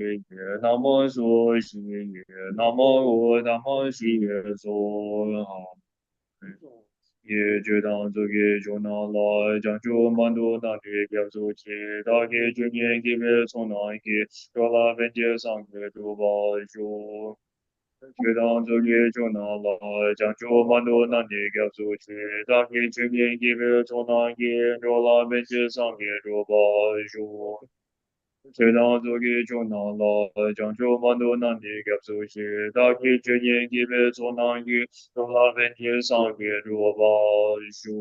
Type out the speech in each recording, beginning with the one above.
Namo so shi ye, Namo o Namo shi ye so ha. Ye ju dang zu ge ju na la, jiang ju man du na ge ge zu qi, da ge ju nian ge be cong na ge, zhuo la ben jie sang ge zhu ba zhu. Ju dang zu ge ju na la, jiang ju man du na ge ge zu qi, da ge ju nian ge be cong na ge, zhuo la ben jie sang ge zhu ba zhu. 最当作给中南了，将就蛮多难的给出去，打开这年给别做难的，从那边天上给若把手，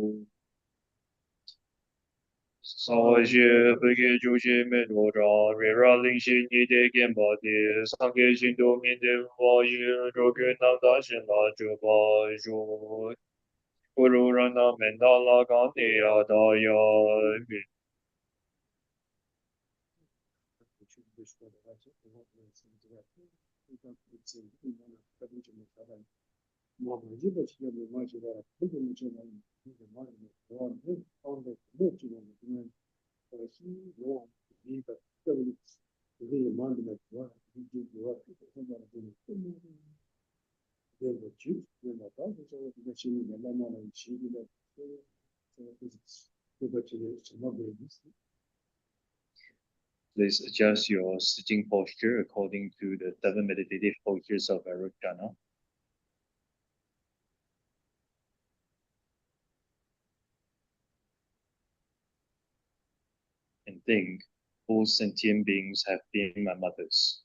上些不给就是没多少，为了领先你的干巴的，上给新都面的话语，这个南大线了这把手，不如让他们到那干的呀，大呀。Please adjust your sitting posture according to the seven meditative postures of Aruchana. And think, all sentient beings have been my mothers.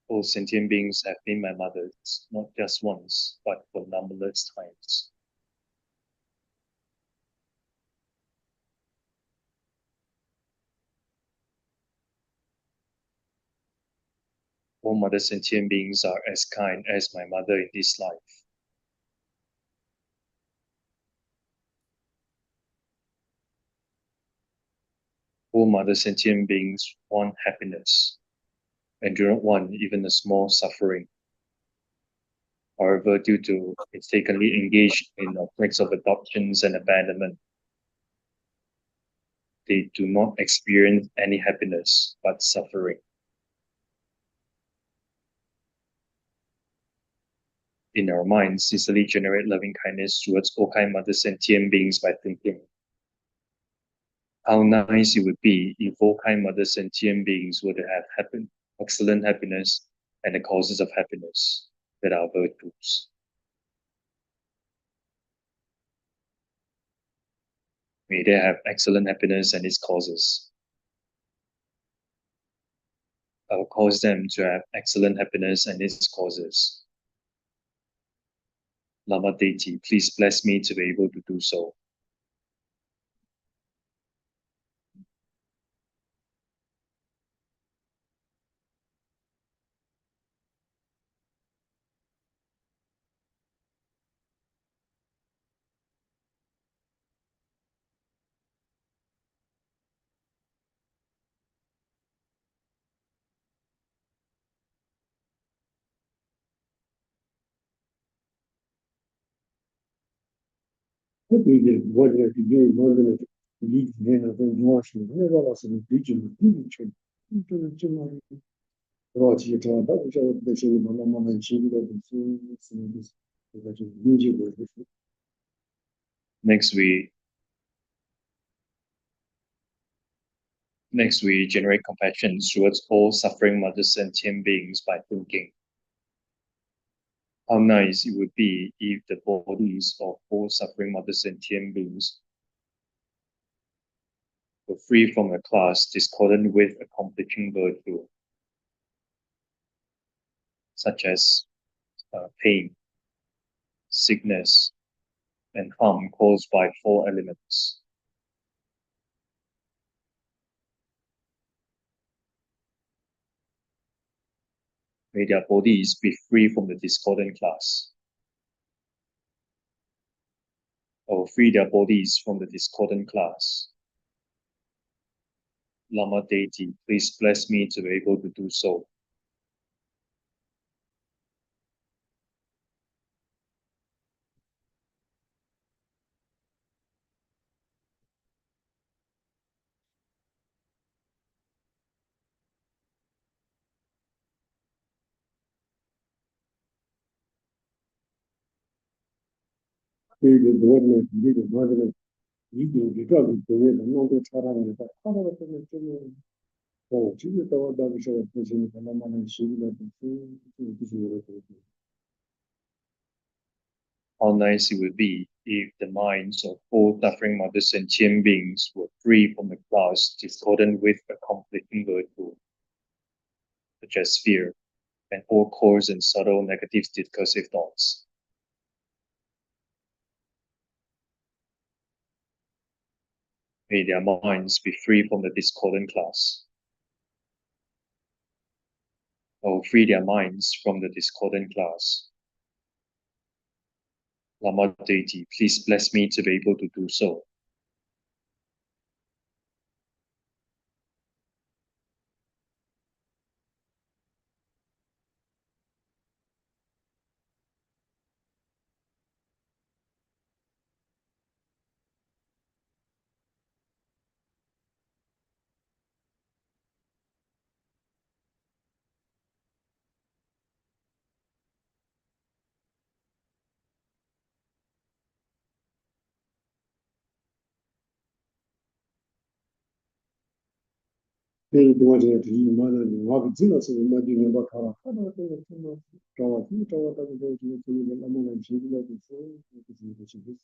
All sentient beings have been my mothers, not just once, but for numberless times. All mother sentient beings are as kind as my mother in this life. All mother sentient beings want happiness and do not want even a small suffering. However, due to mistakenly engaged in acts of adoptions and abandonment, they do not experience any happiness but suffering. In our minds, sincerely generate loving kindness towards all kind mother sentient beings by thinking, how nice it would be if all kind mother sentient beings were to have excellent happiness and the causes of happiness that are virtues. May they have excellent happiness and its causes. I will cause them to have excellent happiness and its causes. Lama Deity, please bless me to be able to do so. Next, we generate compassion towards all suffering mother sentient beings by thinking, how nice it would be if the bodies of all suffering mother sentient beings were free from a class discordant with accomplishing virtue, such as pain, sickness, and harm caused by four elements. May their bodies be free from the discordant class. Or free their bodies from the discordant class. Lama Deity, please bless me to be able to do so. 이게 뭐는 이게 뭐는 이게 우리가 그때 너무 잘하는 거 하나가 때문에 좀 지금 또 나비셔 보시는 사람만의 시기가 좀 이렇게 How nice it would be if the minds of all suffering mothers sentient beings were free from the clouds discordant with a conflicting virtue, such as fear, and all coarse and subtle negative discursive thoughts. May their minds be free from the discordant clouds. Oh, free their minds from the discordant clouds. Lama deity, please bless me to be able to do so. 네, 도와줘야 되지. 뭐는 와가 지나서 뭐지 내가 가라. 하나 때문에 좀 저와다고 저기 아무나 시기가 있어. 이렇게 지금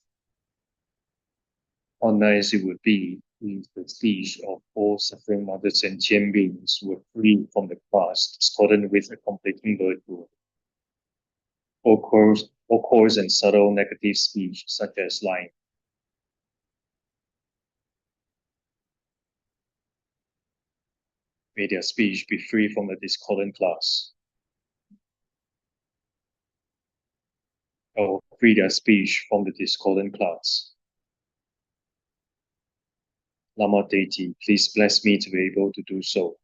How nice it would be if the speech of all suffering mothers and sentient beings were free from the past, discordant with a conflicting virtue. All coarse and subtle negative speech, such as lying. May their speech be free from the discordant class. Or free their speech from the discordant class. Lama deity, please bless me to be able to do so.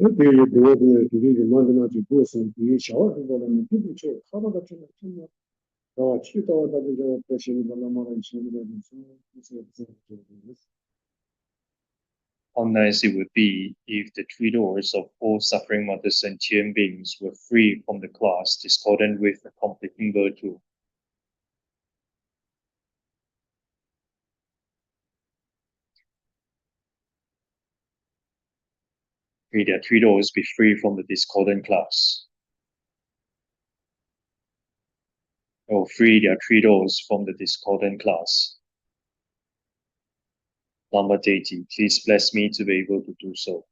이게 뭐는 이게 만들어지 무슨 이 샤워하는 기분이 하나가 좀 치료다고 저 대신 말하는 식으로 How nice it would be if the three doors of all suffering mothers and sentient beings were free from the class discordant with a conflicting virtue. May their three doors be free from the discordant class. Or free their three doors from the discordant class. Lama deity, please bless me to be able to do so.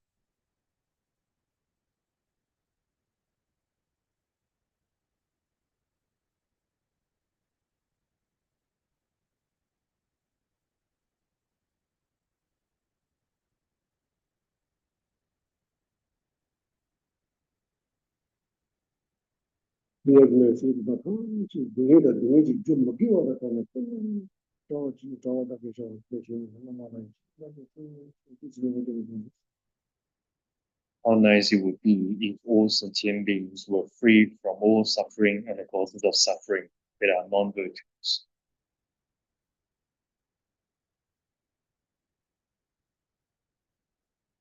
이야기를 쓰다 보니 누구가 누구지 좀 먹이와라 하는 저와다 계셔 대신 말하는 How nice it would be if all sentient beings were free from all suffering and the causes of suffering that are non-virtues.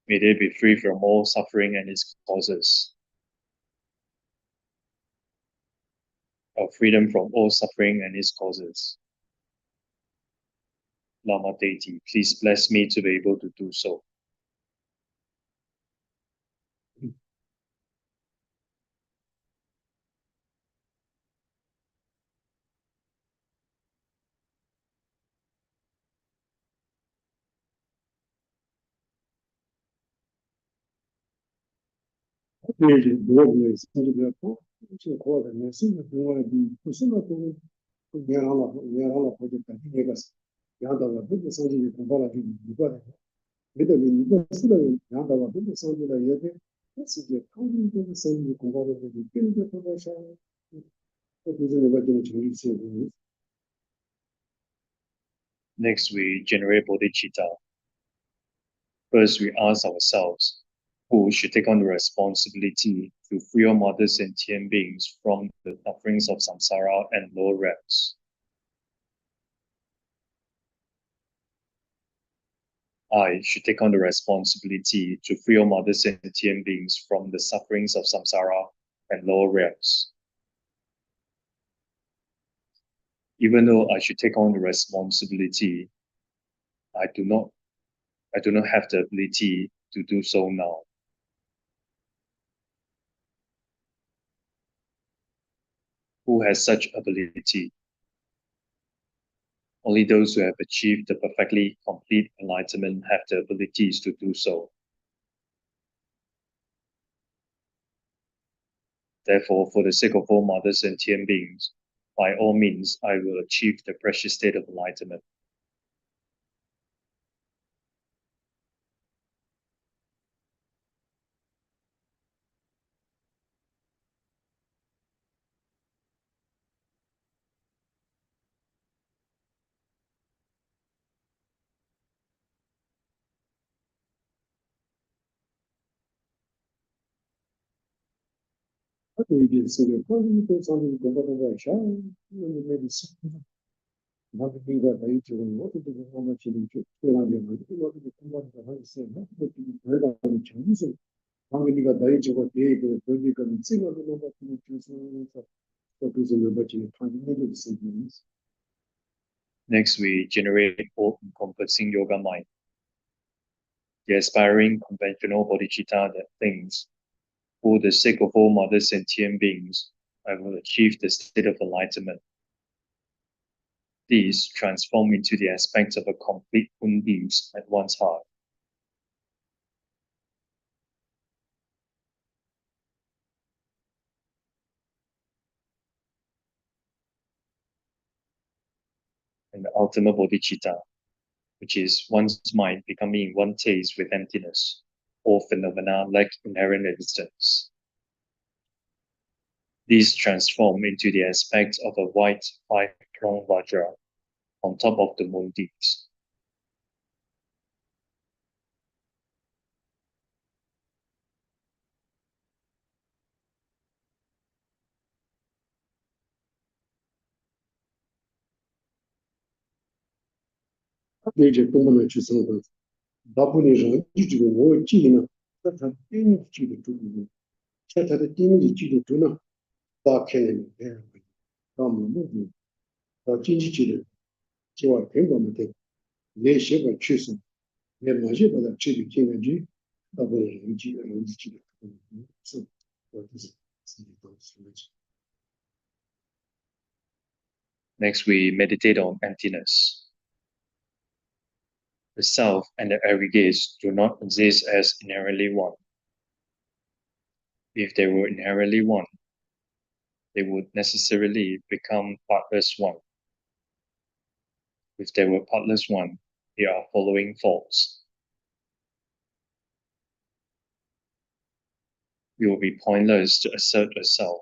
May they be free from all suffering and its causes. Or freedom from all suffering and its causes. Lama deity, please bless me to be able to do so. 이제 누구를 쓰려고 지금 거기에 쓰는 거는 무슨 어떤 내가 보겠다 내가 야다가 무슨 소리를 공부하기 누가 근데 누가 쓰는 야다가 무슨 소리를 얘기 그게 통일된 소리 공부하는 게 굉장히 좋아서 그래서 내가 좀 재밌어요. Next, we generate bodhicitta. First, we ask ourselves, who should take on the responsibility to free all other sentient beings from the sufferings of samsara and lower realms. I should take on the responsibility to free all other sentient beings from the sufferings of samsara and lower realms. Even though I should take on the responsibility, I do not have the ability to do so now. Who has such ability? Only those who have achieved the perfectly complete enlightenment have the abilities to do so. Therefore, for the sake of all mother sentient beings, by all means, I will achieve the precious state of enlightenment. Next, we generate all-encompassing yoga mind. The aspiring conventional bodhicitta that thinks, for the sake of all mother sentient beings, I will achieve the state of enlightenment. These transform into the aspects of a complete peace at one's heart. And the ultimate bodhicitta, which is one's mind becoming in one taste with emptiness, all phenomena lack inherent existence. These transform into the aspects of a white five-pronged vajra on top of the moonbeams. Next, we meditate on emptiness. The self and the aggregates do not exist as inherently one. If they were inherently one, they would necessarily become partless one. If they were partless one, they are following faults. It will be pointless to assert a self.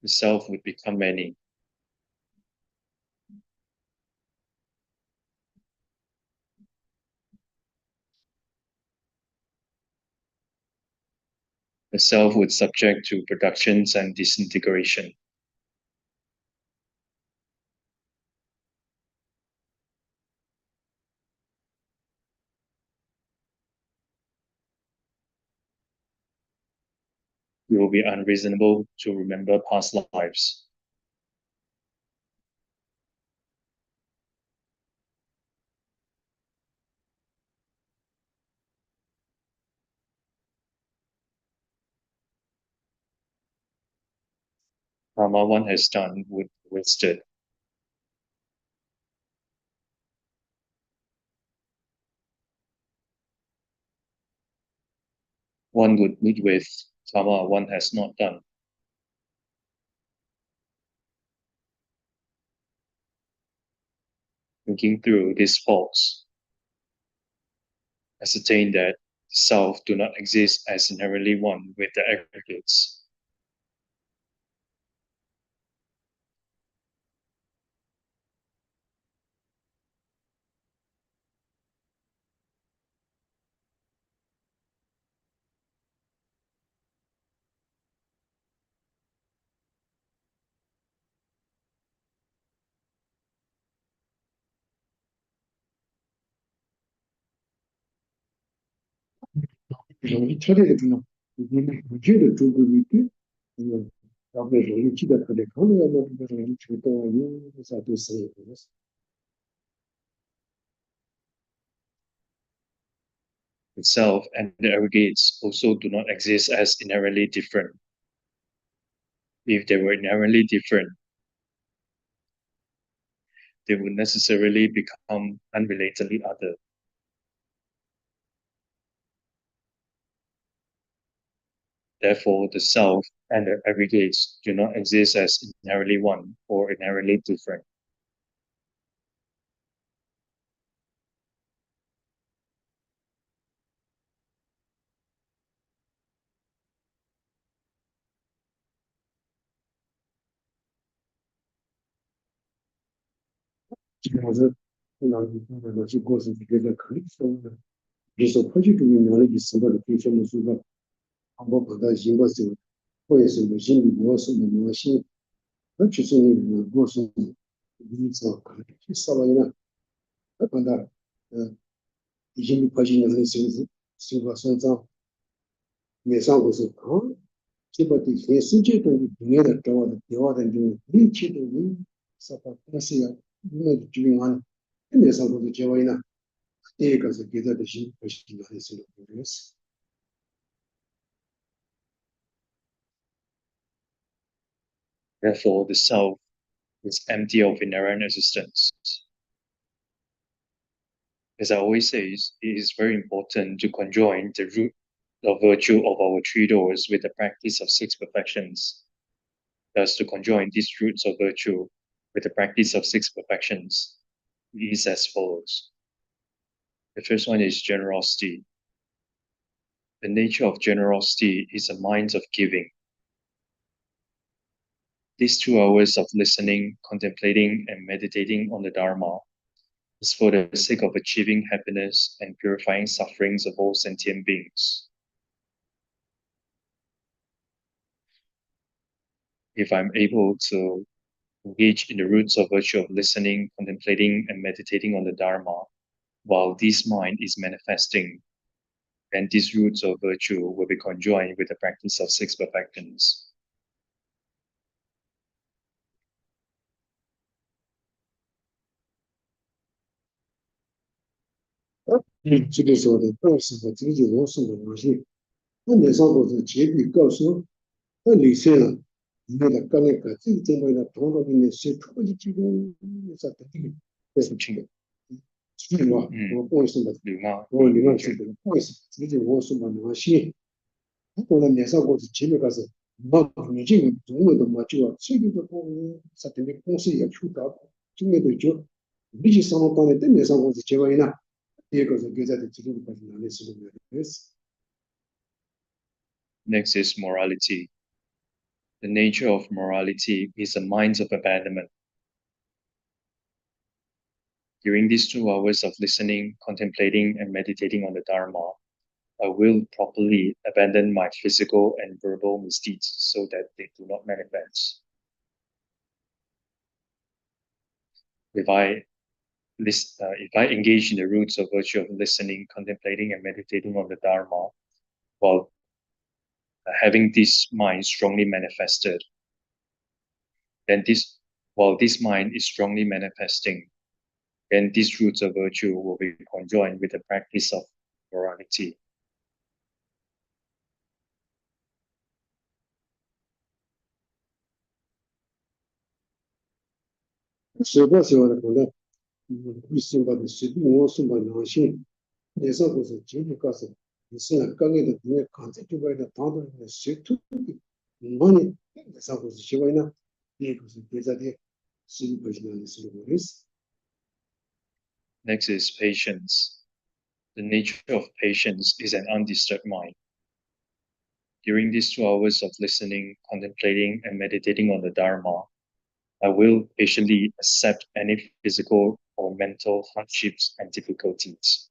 The self would become many. The self would subject to productions and disintegration. It will be unreasonable to remember past lives. Karma one has done would be wasted. One would meet with karma one has not done. Thinking through these faults, ascertain that self do not exist as inherently one with the aggregates.容易脱离的地方，不觉得中国一点，要不容易记得脱离，可能要么容易觉得有啥都是有的。The self and the aggregates also do not exist as inherently different. If they were inherently different, they would necessarily become unrelatedly other. Therefore, the self and the aggregates do not exist as inherently one or inherently different. 基本上是那些过程觉得可以说的，比如说科技主义原来的时代的可以说的是个，我把它英国是或者是有些美国是美国新，那其实你如果是你知道可能去稍微呢，那把它已经科技原来生活上涨，没上过是啊，基本的全世界都是同样的给我的就一切都有啥把但是呀，因为就用完，没上过的结尾呢。第一个是给他的心和心原来是有认识。Therefore, the self is empty of inherent existence. As I always say, it is very important to conjoin the root of virtue of our three doors with the practice of six perfections. Thus, to conjoin these roots of virtue with the practice of six perfections is as follows. The first one is generosity. The nature of generosity is a mind of giving. These 2 hours of listening, contemplating, and meditating on the Dharma is for the sake of achieving happiness and purifying sufferings of all sentient beings. If I'm able to engage in the roots of virtue of listening, contemplating, and meditating on the Dharma, while this mind is manifesting, then these roots of virtue will be conjoined with the practice of six perfections. 这个说的都是我自己我是我东西，那你上过是结比告诉，那理性了，那个刚那个这个这个的同样的呢是特别这个啥的这个为什么去的？是吧？我不会什么，我另外是的，不会什么，自己我什么东西，我呢年上过是基本上是，那已经中国的嘛就这个的公啥的公司也出到，中国的就，比起上了班的对面上过是结果呢。Next is morality. The nature of morality is a mind of abandonment. During these 2 hours of listening, contemplating, and meditating on the Dharma, I will properly abandon my physical and verbal misdeeds so that they do not manifest. If I engage in the roots of virtue of listening, contemplating, and meditating on the Dharma, while having this mind strongly manifested, then while this mind is strongly manifesting, then these roots of virtue will be conjoined with the practice of morality. 是不是我的可能，为什么的是我什么良心，那时候是经历告诉，你是刚才的因为刚才就为了当中的水土的，我呢那时候是希望呢，第一个是对这的，是不是呢是我的事。Next is patience. The nature of patience is an undisturbed mind. During these 2 hours of listening, contemplating, and meditating on the Dharma, I will patiently accept any physical or mental hardships and difficulties.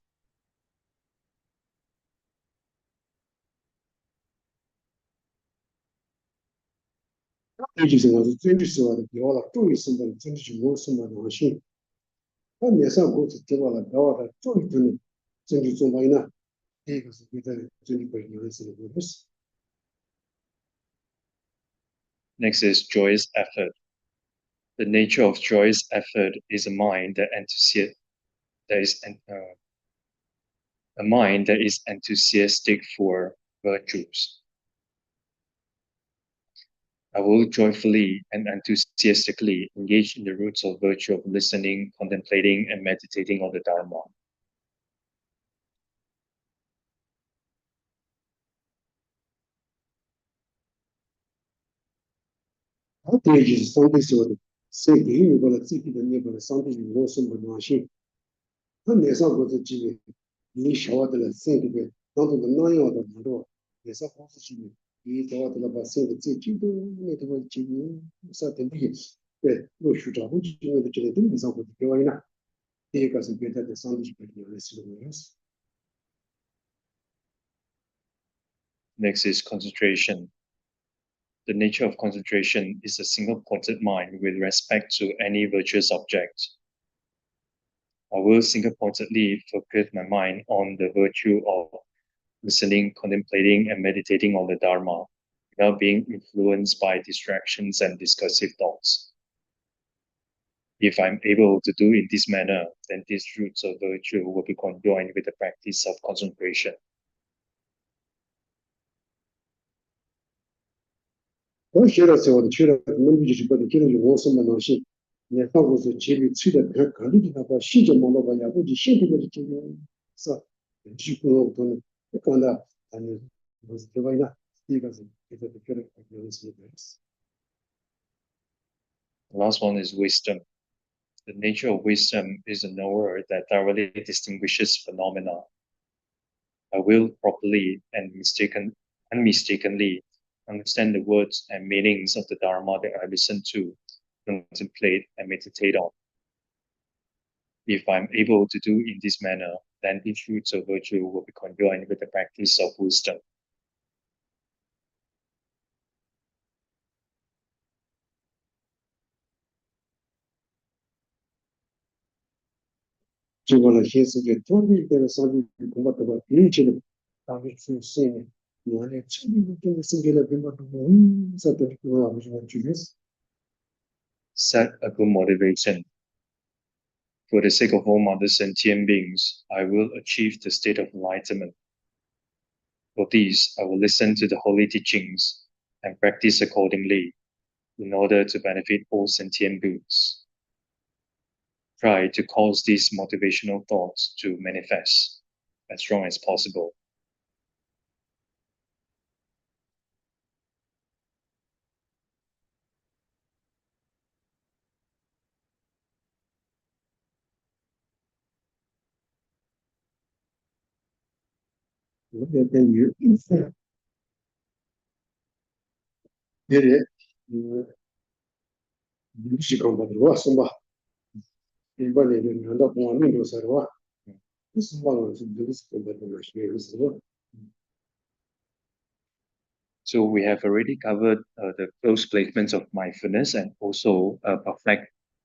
Next is joyous effort. The nature of joyous effort is a mind that is enthusiastic for virtues. I will joyfully and enthusiastically engage in the roots of virtue of listening, contemplating, and meditating on the Dharma. Next is concentration. The nature of concentration is a single-pointed mind with respect to any virtuous object. I will single-pointedly focus my mind on the virtue of listening, contemplating, and meditating on the Dharma without being influenced by distractions and discursive thoughts. If I'm able to do in this manner, then these roots of virtue will be conjoined with the practice of concentration. The last one is wisdom. The nature of wisdom is a knower that thoroughly distinguishes phenomena. I will properly and unmistakenly understand the words and meanings of the Dharma that I listen to, contemplate, and meditate on. If I'm able to do in this manner, then these roots of virtue will be conjoined with the practice of wisdom. Set a good motivation. For the sake of all mother sentient beings, I will achieve the state of enlightenment. For these, I will listen to the holy teachings and practice accordingly in order to benefit all sentient beings. Try to cause these motivational thoughts to manifest as strong as possible. So we have already covered the close placements of mindfulness and also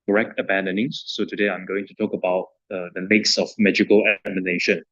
correct abandonings. So today I'm going to talk about the legs of magical emanation.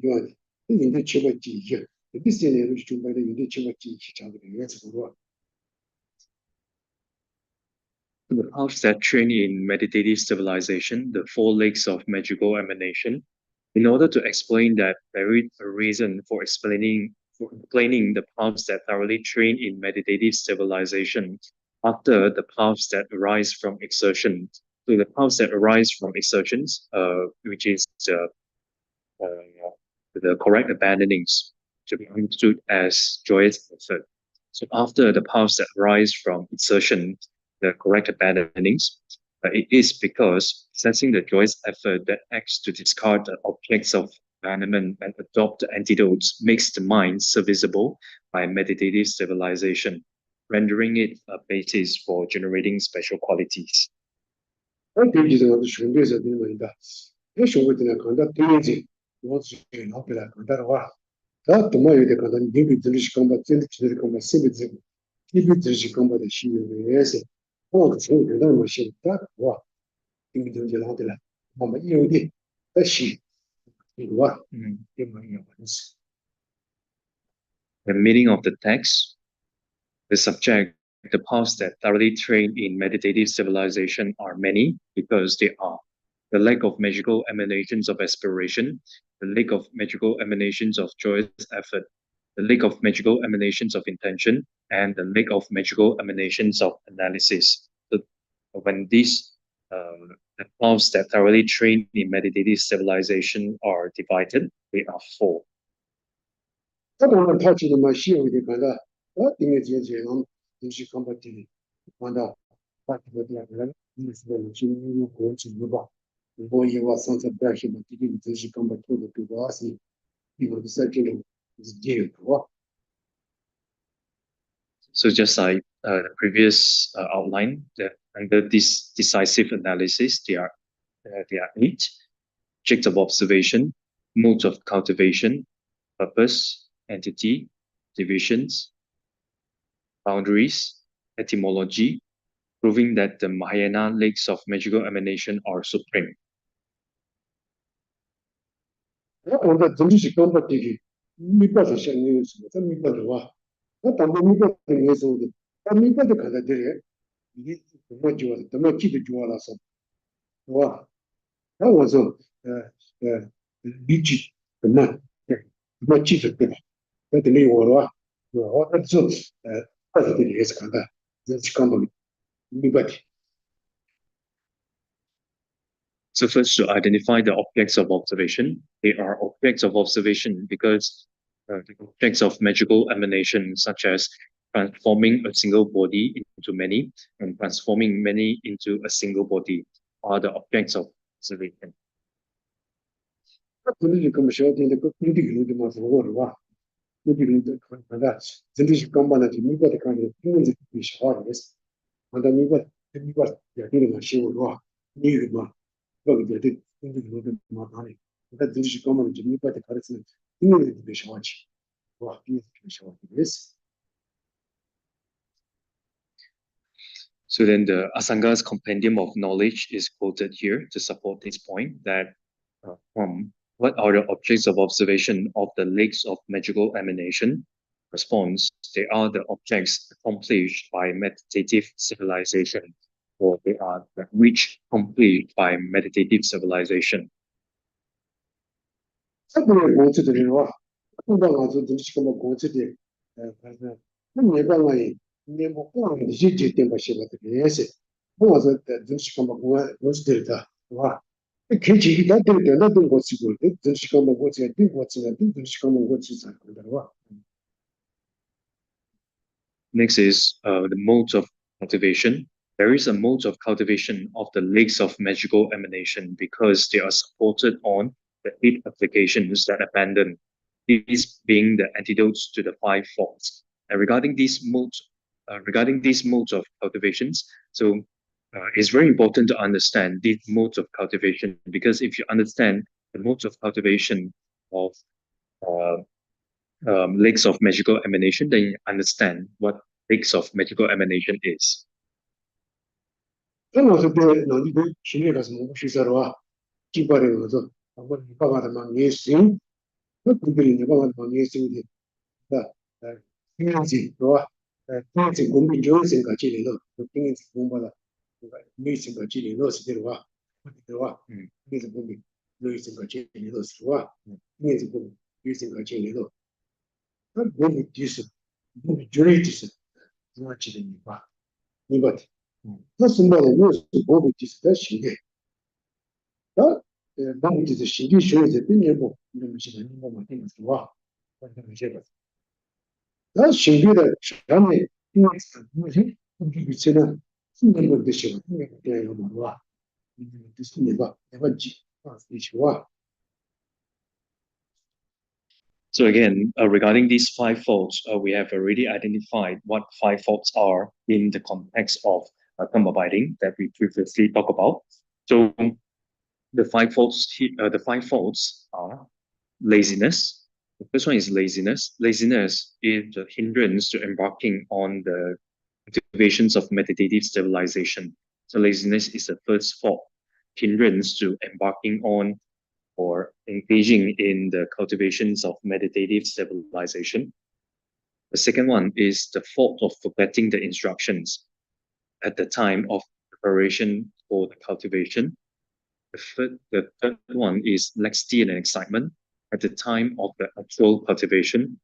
이완이 인데 최고지 이게 비슷해요. 중간에 인데 최고지 시작을 해서 The paths that train in meditative stabilization, the four legs of magical emanation. In order to explain that, there is a reason for explaining the paths that thoroughly train in meditative stabilization after the paths that arise from exertion. So the paths that arise from exertions, which is uh, the correct abandonings, to be understood as joyous effort. So after the paths that arise from exertion, the correct abandonings, it is because sensing the joyous effort that acts to discard the objects of abandonment and adopt the antidotes makes the mind serviceable by meditative stabilization, rendering it a basis for generating special qualities. 대기적으로 준비해서 되는 거니까 이 쇼부터는 간다 되지 뭐지 나쁘다 간다와 다 도마에 대 간다 니비 들으시 간다 들으시 간다 세비지 니비 들으시 간다 시유에서 저 대단 멋있다 와 니비 들으시 간다 뭐 이유디 다시 이와 이거요 The meaning of the text, the subject, the paths that thoroughly train in meditative civilization are many because they are the lake of magical emanations of aspiration, the lake of magical emanations of joyous effort, the lake of magical emanations of intention, and the lake of magical emanations of analysis. So when these the paths that thoroughly train in meditative civilization are divided, they are four. 他记得嘛，西游的看到，应该就是讲，就是看到这里，看到把这个点个，意思就是有过去有吧，我以为上次不要什么，这个就是看到做的比较是，因为在这里是这样的。So just like the previous outline, under this decisive analysis, there are eight: objects of observation, modes of cultivation, purpose, entity, divisions, boundaries, etymology, proving that the Mahayana lakes of magical emanation are supreme. 我的真的是看到这个，没办法想你什么，他没办法，他当然没办法你说的，他没办法看到这里，你怎么记得住了是吧？那我说，理解怎么，怎么记住对吧？那等于我了吧？我那时候二十多也是看的，这是看到没问题。So first, to identify the objects of observation, they are objects of observation because the objects of magical emanation, such as transforming a single body into many and transforming many into a single body, are the objects of observation. 可能就跟我们晓得那个本地人的嘛是我的吧，本地人的看的，真的是刚把那就没把它看的，因为这个小孩的是，看到没把也对的嘛，是我的吧，你的嘛，那个也对本地人的嘛哪里，那真的是刚把那就没把它看的是，因为这个小孩子，哇，因为这个小孩的是。So then the Asanga's Compendium of Knowledge is quoted here to support this point that what are the objects of observation of the lakes of magical emanation? Response, they are the objects accomplished by meditative civilization, or they are the reach accomplished by meditative civilization. 这个公司的人哇，不管我做东西，干嘛公司的，反正那没办法耶，你不管你去决定吧，是吧？这个也是，不管说的东西干嘛公司的，是吧？你开起他对的，那东西过的，东西干嘛过去，对过去了，对东西干嘛过去才对的吧？Next is the modes of cultivation. There is a mode of cultivation of the lakes of magical emanation because they are supported on the eight applications that abandon, these being the antidotes to the five faults. And regarding these modes of cultivations, so it's very important to understand these modes of cultivation because if you understand the modes of cultivation of uh, lakes of magical emanation, then you understand what lakes of magical emanation is. 那我说的，那你的心里个什么不是说话，基本的我说，我爸爸的嘛，也行。 그들이 이제 뭐 예수들이 다 생각지 또 생각지 공부 좋은 같이 내도 생각지 공부하다 무슨 같이 내도 시대로와 그들와 그래서 공부 무슨 같이 내도 시와 그래서 공부 무슨 같이 내도 공부 뒤서 공부 좋은 뒤서 같이 되니까 이거 그 순간에 무슨 공부 뒤서 신게 다 공부 뒤서 신기 쉬어야 되는 뭐 이런 식의 뭐 같은 거 그런 거 나 신비다 전에 뭐지? 비치나 신경 걸 드시고 그냥 뭐 무슨 내가 이시와 So again, regarding these five faults, we have already identified what five faults are in the context of thumb abiding that we previously talked about. So the five faults are laziness. The first one is laziness. Laziness is the hindrance to embarking on the cultivations of meditative stabilization. So laziness is the first fault, hindrance to embarking on or engaging in the cultivations of meditative stabilization. The second one is the fault of forgetting the instructions at the time of preparation for the cultivation. The third one is laxity and excitement at the time of the actual cultivation.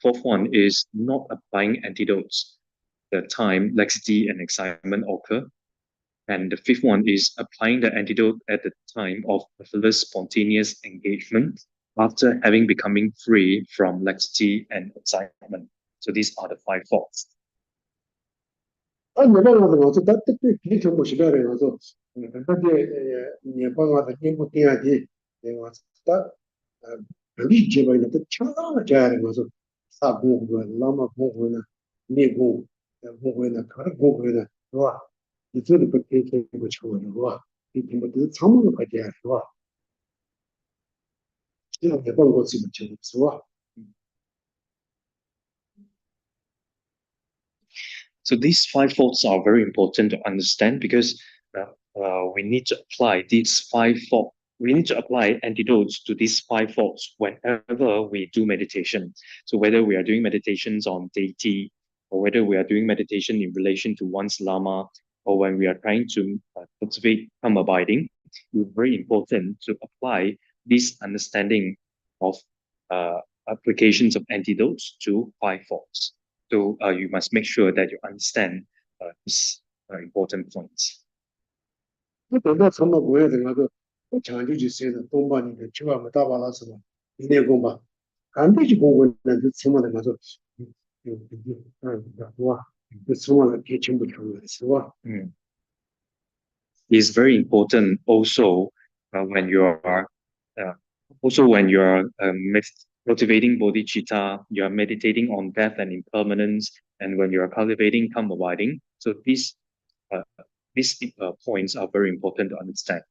Fourth one is not applying antidotes the time laxity and excitement occur. And the fifth one is applying the antidote at the time of effortless spontaneous engagement after having becoming free from laxity and excitement. So these are the five faults. 내방하다 와서 딱딱히 기초 뭐 시발에 와서 근데 내방하다 공부 해야지 내가 딱 여기 제발이나 또 처음 자야 와서 사고고 라마 고고나 니고 고고나 가르 고고나 좋아 이쪽도 그렇게 뭐 좋아 좋아 이 뭐도 참으로 가져야 좋아 이런 내방 것이 좋아 So these five faults are very important to understand because we need to apply these five faults. We need to apply antidotes to these five faults whenever we do meditation. So whether we are doing meditations on deity, or whether we are doing meditation in relation to one's lama, or when we are trying to cultivate calm abiding, it's very important to apply this understanding of applications of antidotes to five faults. So you must make sure that you understand these important points. 내가 정말 뭐야 돼가지고 장주 지세는 동반인데 지와 뭐 따발라서 이내 공부 안 되지 공부는 그 정말 가서 와 정말 개침부 좋아했어 It's very important also when you are uh, cultivating bodhicitta, you are meditating on death and impermanence, and when you are cultivating calm abiding. So uh, these points are very important to understand.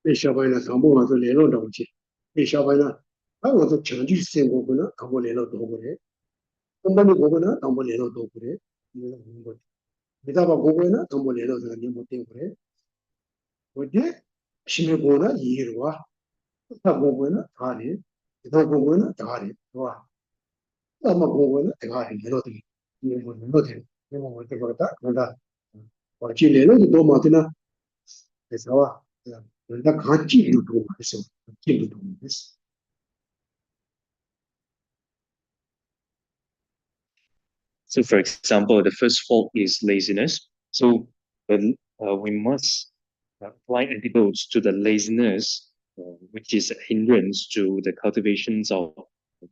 被小白呢，同步와서联络到去，被小白呢，와서 장주 지세 공부는同步联络到그래. 공부는 공부는同步联络到그래. 이거 공부. 미다바 공부는同步联络到你못 된 그래. 어디 심해 보나 이해로 와. 다 공부는 다리. 다 공부는 다리. 와. 아마 공부는 다리联络돼. 이거 뭐联络돼. 이거 뭐 어떻게 그러다? 그러다. 어찌联络도 너무 많으나 그래서 와. 그러다 같이 이루고 있어. 같이 이루고 있어. So, for example, the first fault is laziness. So, we must apply antidotes to the laziness, which is a hindrance to the cultivations of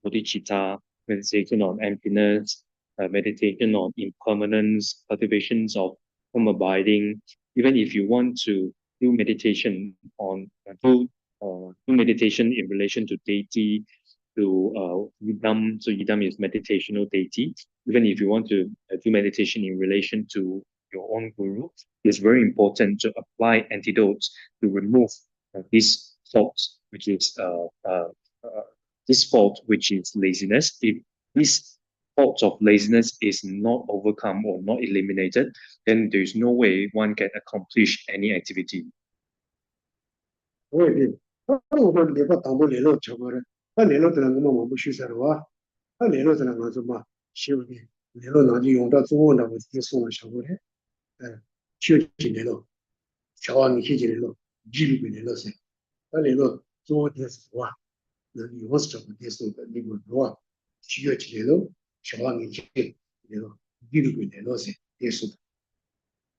bodhicitta, meditation on emptiness, meditation on impermanence, cultivations of home abiding. Even if you want to do meditation on do meditation in relation to deity, to yidam. So yidam is meditational deity. Even if you want to do meditation in relation to your own guru, it's very important to apply antidotes to remove this fault, which is this fault, which is laziness. If this fault of laziness is not overcome or not eliminated, then there is no way one can accomplish any activity. 왜我们联邦党部联络全国人，那联络的人我们不许说话，那联络的人我怎么修的？联络那就用到中文的我直接送了小过来，修几联络，小王你修几联络，记录给联络噻，那联络中文电视话，那用是怎么电视的？你们说需要几联络，小王你修联络，记录给联络噻，电视的，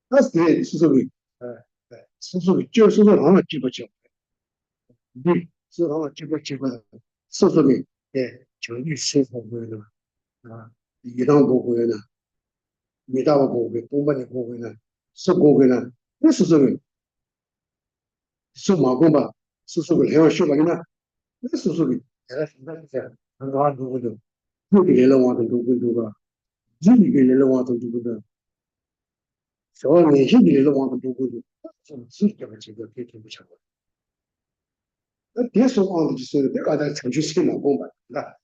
那是说的，是说的，就是说他们记不记？对，是他们结果的，是说的，教育生活会的啊，一堂工会呢，没大个工会，东北的工会呢，是工会呢，那是说的，是马工吧，是说的，还要学那个呢，那是说的，现在是很多工会的，不给了往东工会吧，日语给了往东工会的，小年轻给了往东工会的，这是这个结果给挺不强的。那别说往就是别搞的程序是马工吧，那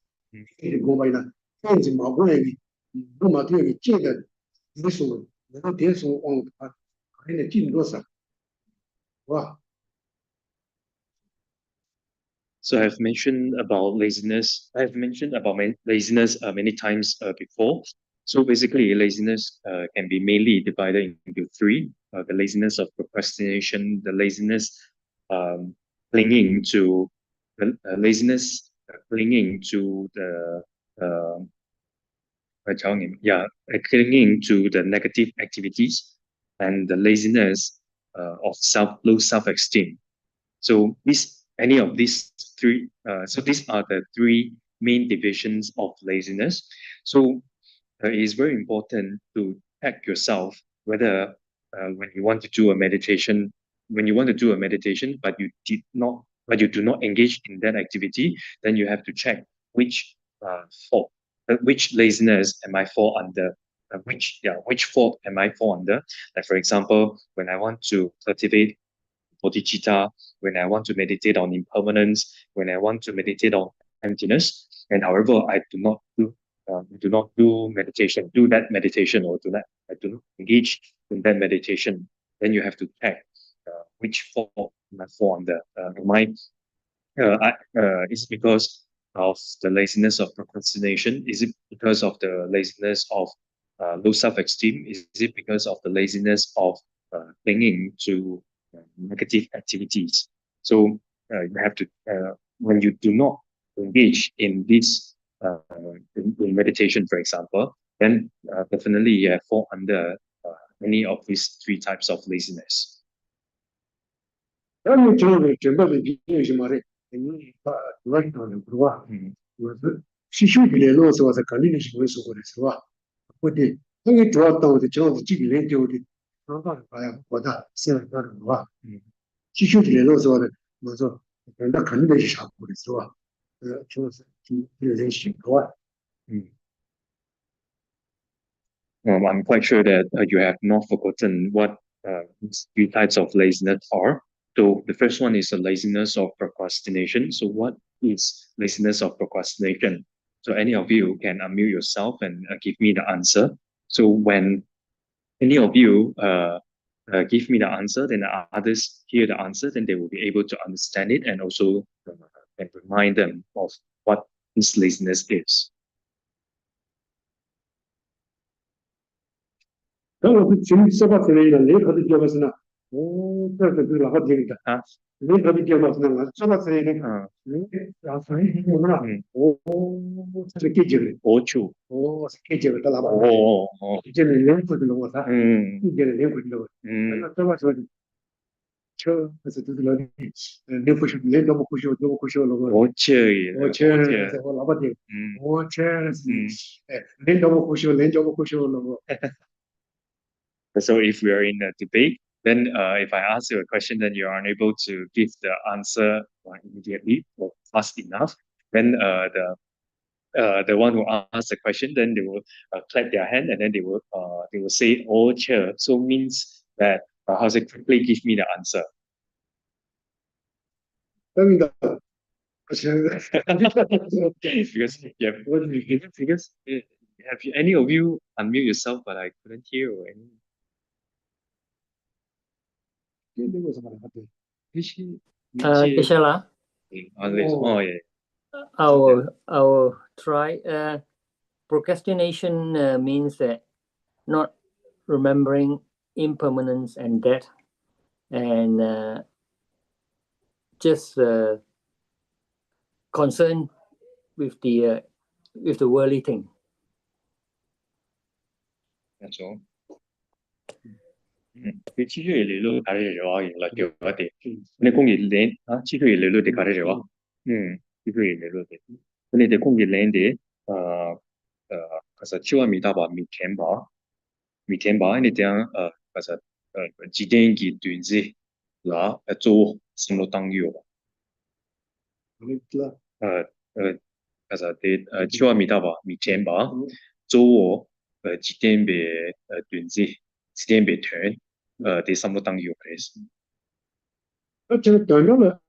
这个工吧呢，甚至马工人的，我们对于这个别说，那个别说往啊，还得进多少，是吧？ So I've mentioned about laziness. I've mentioned about laziness many times before. So basically, laziness can be mainly divided into three: the laziness of procrastination, the laziness um, clinging to the clinging to the uh, clinging to the negative activities, and the laziness of low self-esteem. So any of these three, so these are the three main divisions of laziness. So it is very important to check yourself whether when you want to do a meditation, when you want to do a meditation, but you do not engage in that activity, then you have to check which fault, which laziness am I fall under, which fault am I fall under. Like for example, when I want to cultivate bodhicitta, when I want to meditate on impermanence, when I want to meditate on emptiness, and however I do not do that meditation, or I do not engage in that meditation, then you have to check which form am I fall under. Is it because of the laziness of procrastination? Is it because of the laziness of low self-esteem? Is it because of the laziness of clinging to negative activities? So you have to, when you do not engage in this, in meditation, for example, then definitely you fall under any of these three types of laziness. 那你整个的有什么的，你把主要是讲的是吧？我是去修的联络是吧？是肯定的行为生活的是吧？我的那个主要当的这样子几个人丢的，刚刚哎呀，我的现在是吧？去修的联络是吧的，我说那肯定得是下步的是吧？就是有人行是吧？I'm quite sure that you have not forgotten what these three types of laziness are. So the first one is the laziness of procrastination. So what is laziness of procrastination? So any of you can unmute yourself and give me the answer. So when any of you give me the answer, then others hear the answer, then they will be able to understand it and also can remind them of what this laziness is. 那我是从说法出来的，任何的结果是呢，这哪个听的啊？任何的结果是呢，我说法出来的，然后所以我们呢，这是给结的，是给结的，到哪把？这是人不的我噻，给结的人不的我，那这么说的，这是都是老的，人不学，人都不学，都不学了我，我这我老板的，我这是，人都不学，人都不学了我。So if we are in a debate, then if I ask you a question, then you are unable to give the answer immediately or fast enough, then the one who asked the question, then they will clap their hand and then they will say "Oh, chair." So means that how to quickly give me the answer. 真的，because have you, any of you unmute yourself, but I couldn't hear or any. 这个什么的，对，接下来 Oh, yeah. I'll try. Procrastination means that not remembering impermanence and death, and just concerned with the worldly thing. That's all. 佢黐出嚟嚟咯，睇嚟嘅話，原來掉一地。你講熱領啊，黐出嚟嚟咯，地睇嚟嘅話，黐出嚟嚟咯地。你哋講熱領地，其實超係未得吧？未聽吧？未聽吧？你聽其實自己嘅段子嗱，做什麼當要吧？其實啲超係未得吧？未聽吧？做自己嘅段子，自己嘅團。第什麼當要嘅事？這個短了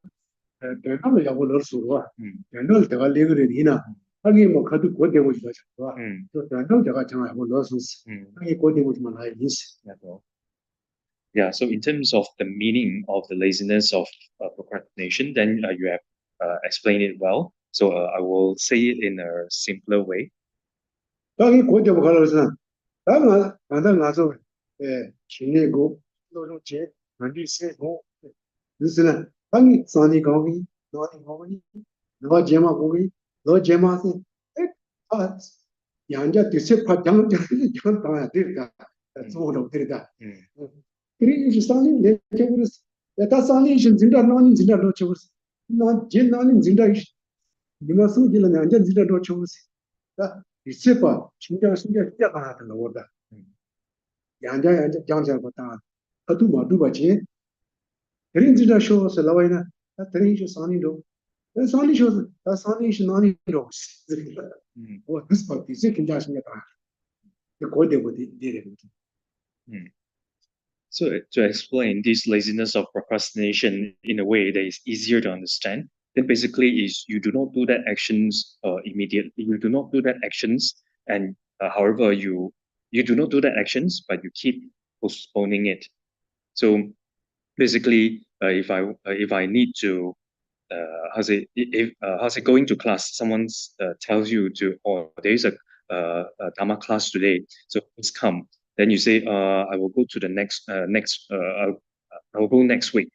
要不能說啊，短了這個兩個人呢，他給我看到國點我就講是吧？就短了這個講要不能說是，他給國點我怎麼來意思？ Yeah, so in terms of the meaning of the laziness of procrastination, then you have explained it well. So I will say it in a simpler way. 他給國點我看到是，當然，我說，前那個那種節，本地社工，就是呢，他給上帝講的，哪裡講的，哪節嘛講的，哪節嘛是，人家就是怕講當然對的，做不對的，可是上帝也就是，他上帝是真的，哪裡真的都就是，哪裡真的是，你們手機了，人家真的都就是，就是怕成長是個這樣的了的。人家講起來不大，他都把錢，別人知道說是老外呢，他別人是上帝中，那上帝說是，他上帝是哪裡中？我不是把第四更加是個大，這國點我的問題。So to explain this laziness of procrastination in a way that is easier to understand, then basically is you do not do that actions immediately. You do not do that actions, and however you do not do that actions, but you keep postponing it. So basically, if I need to, going to class, someone tells you to, there is a Dharma class today, so please come. Then you say, I will go to the I will go next week.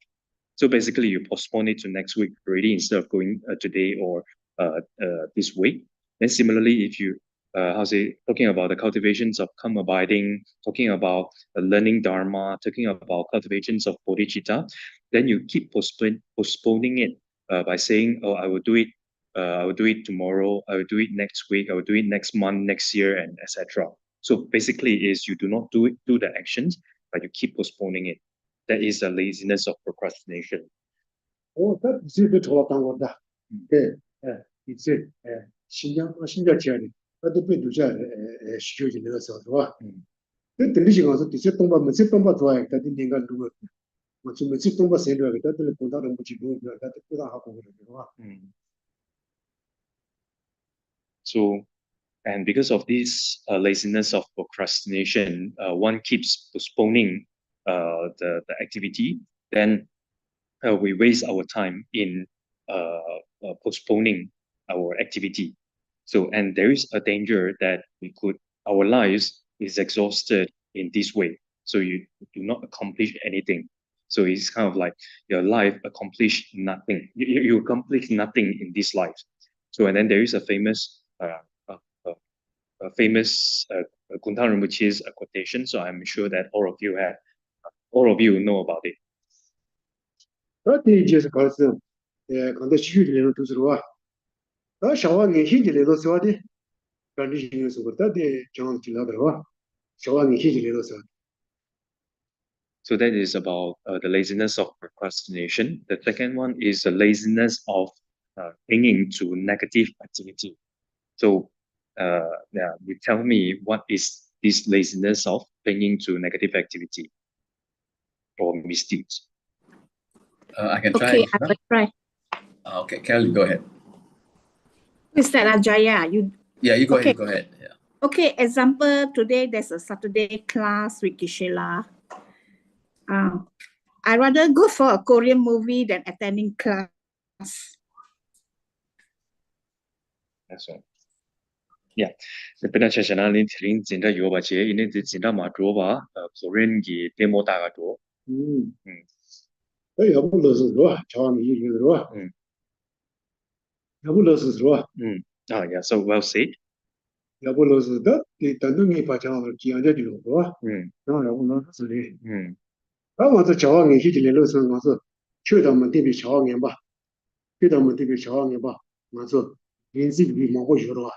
So basically, you postpone it to next week already instead of going today or this week. Then similarly, if you talking about the cultivations of calm abiding, talking about learning Dharma, talking about cultivations of bodhicitta, then you keep postponing it by saying, oh, I will do it tomorrow, I will do it next week, I will do it next month, next year, and etc. So basically is you do not do the actions, but you keep postponing it. That is the laziness of procrastination. Oh, that is a bit of that. It's a 신장 지하리. 그것도 배두자 시켜지는 거서 좋아. 그 들리지 가서 뒤에 동바 좋아해. 다들 내가 누구 뭐 동바 세려야 다들 본다는 거지 뭐 다들 그다 하고 그러더라. So, and because of this laziness of procrastination, one keeps postponing the activity, then we waste our time in postponing our activity. So, and there is a danger that our lives is exhausted in this way. So you do not accomplish anything. So it's kind of like your life accomplished nothing. You accomplish nothing in this life. So, and then there is a famous Kuntal Rinpoche's quotation. So I'm sure that all of you know about it. That is because the student to the 다 샤와니 히질레도 소디 컨디션스 보다 데 정치라더와 샤와니 히질레도 소. So that is about the laziness of procrastination. The second one is the laziness of clinging to negative activity. So you tell me what is this laziness of clinging to negative activity or misdeeds? I can try. Okay, I will try. Okay, Kelly, go ahead. Is that Ajaya? Yeah, you go okay. ahead. Go ahead. Yeah. Okay, example, today there's a Saturday class with Kishela. I rather go for a Korean movie than attending class. That's all. Yeah. The penetration in Trin Zinda Yoba Che, in the Zinda Madrova, Florengi, Demo Dagato. 에 여불러서 들어와. 저항이 이리 들어와. 여불러서 들어와. Ah, yeah, so well said. 여불러서 이 단둥이 바탕을 기한제 들어와. 나 여불러서 리. 아무도 저항이 히질러서 가서 최다만 대비 저항해 봐. 최다만 대비 저항해 봐. 맞아. 인식이 뭐고 여러.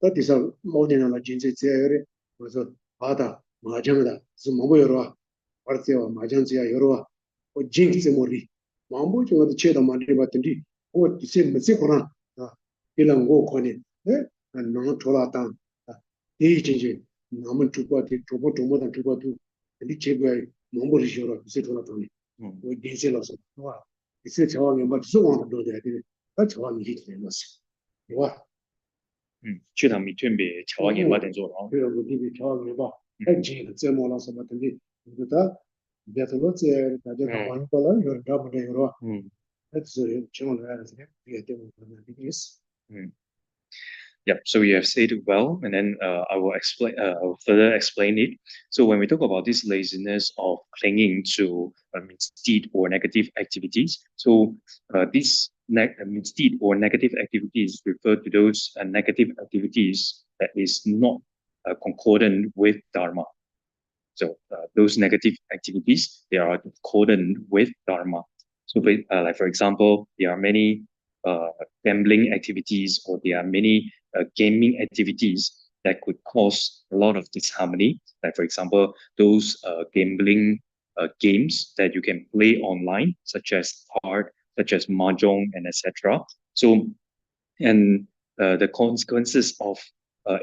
어디서 모든 거 진짜 제어를 그래서 바다 마정다. 좀 뭐고 여러. 벌써 마정지야 여러. 어 jinx 모리. 마음보 중에도 최다만 대비 봤더니 어 이제 뭐지 그러나. 이런 거 거니. 네? 너무 돌아다. 이 진짜 너무 죽어도 조보다 죽어도 이 제가 몸을 쉬어라. 이제 돌아다니. 뭐 디젤어서. 와. 이제 저항이 뭐 수고하는 거야. 아 저항이 되면서. 와. 최단 미트비 저항이 맞은 줄 알아. 그래서 우리 저항이 봐. 핵지 제모라서 맞는데 그다 배틀로제 다들 가만히 걸어 여러분들 여러. 그래서 정말 해야지. 이게 때문에 비즈니스. Yeah, so you have said it well, and then I will explain. I will further explain it. So when we talk about this laziness of clinging to misdeed or negative activities, so this misdeed or negative activities refer to those negative activities that is not concordant with dharma. So those negative activities, they are concordant with dharma. So like for example, there are many gambling activities, or there are many gaming activities that could cause a lot of disharmony. Like for example, those gambling games that you can play online, such as card, such as mahjong, and etc. So, and the consequences of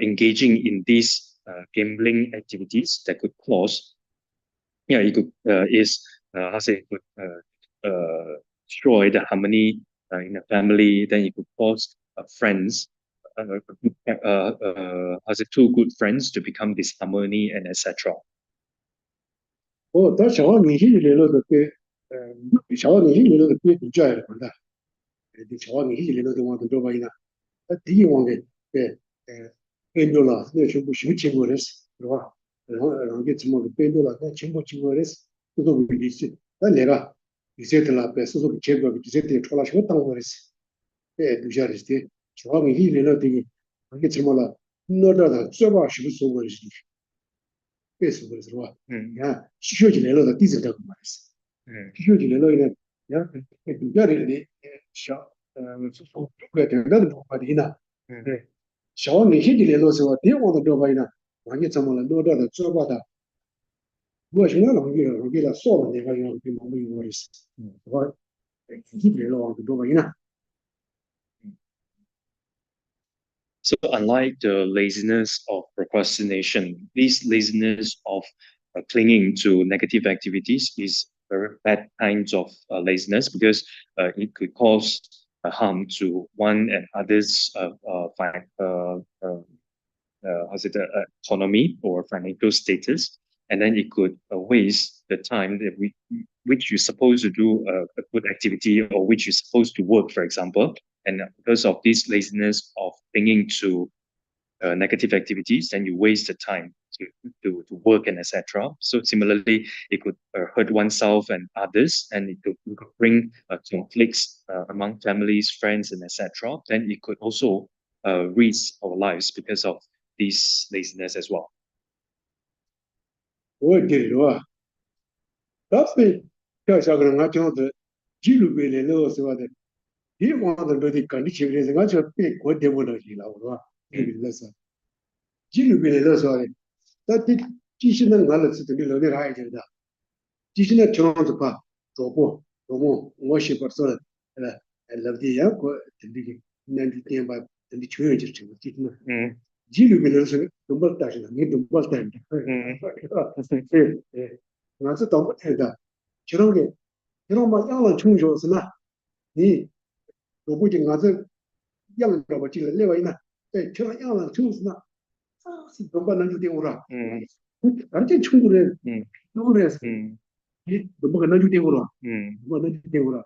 engaging in these gambling activities that could cause, yeah, it could how say it could destroy the harmony in a family. Then it could cause friends, as a two good friends to become disharmony and etc. 다 저항이 히질러도 꽤 저항이 히질러도 꽤 부자야 그런다. 이 저항이 히질러도 와도 더 많이나. 되게 원게 예. 벤돌라 내 전부 쉬우치고랬어. 그러나 이게 좀 벤돌라 내 전부 치고랬어. 그것도 비리지. 내가 이제들 앞에서도 제가 이제들 돌아서 땅 거랬어. 예, 두자리스티. 저항이 히질러도 이게 정말 너다다 좁아 쉬우서 거랬어. 그래서 그래서 야 쉬어지려다 뒤져다 말했어. 쉬어지려다 야 두자리에 샤 소소 그게 된다는 거 말이나. 샤오니 히질러서 대원도 들어봐이나. 완전 정말 너다다 좁아다. 무엇이나 여기가 쏘는 내가 여기 몸이 이거였어. 뭐 히질러도 들어봐이나. So unlike the laziness of procrastination, this laziness of clinging to negative activities is very bad kinds of laziness, because it could cause harm to one and others' economy or financial status, and then it could waste the time that which you're supposed to do a good activity, or which you're supposed to work, for example. And because of this laziness of clinging to negative activities, then you waste the time to work and etc. So similarly, it could hurt oneself and others, and it could bring conflicts among families, friends, and etc. Then it could also risk our lives because of this laziness as well. 어디로 답이 저자그런 가정도 지루베레 넣어서 이 모든 것이 간디치브레서 가서 꽤 고대보다지라고 이래서 지루베레 넣어서 다들 지신은 말을 듣는 거를 해야 된다. 지신의 정원도 봐. 저거 너무 멋이 벌써 러디야 그 들리기 난디 때문에 들리 조용해질 줄 지신은 지루베레서 좀 다시는 좀 벌다니. 나서 또 못해다. 저런 게 이런 막 양을 충족스나 이 로봇이 가서 양을 뭐 지를 내와이나 저런 양을 충족스나 좀 받는 게 오라. 완전 충분해. 노래에서 이 뭐가 나주 되고라. 뭐 나주 되고라.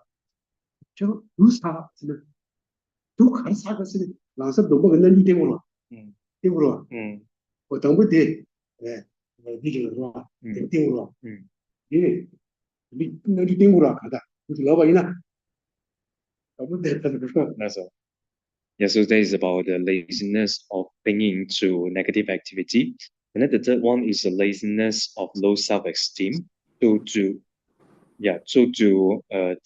저 루사는 두 간사가서 랑서 도보 근데 니 땡으로 음, 땡으로 음, 어 당부대 예 니를 봐 땡으로 예 니 땡으로 가다 그 라바이나 당부대 그 that's all. Yeah, so that is about the laziness of clinging to negative activity. And then the third one is the laziness of low self-esteem. So to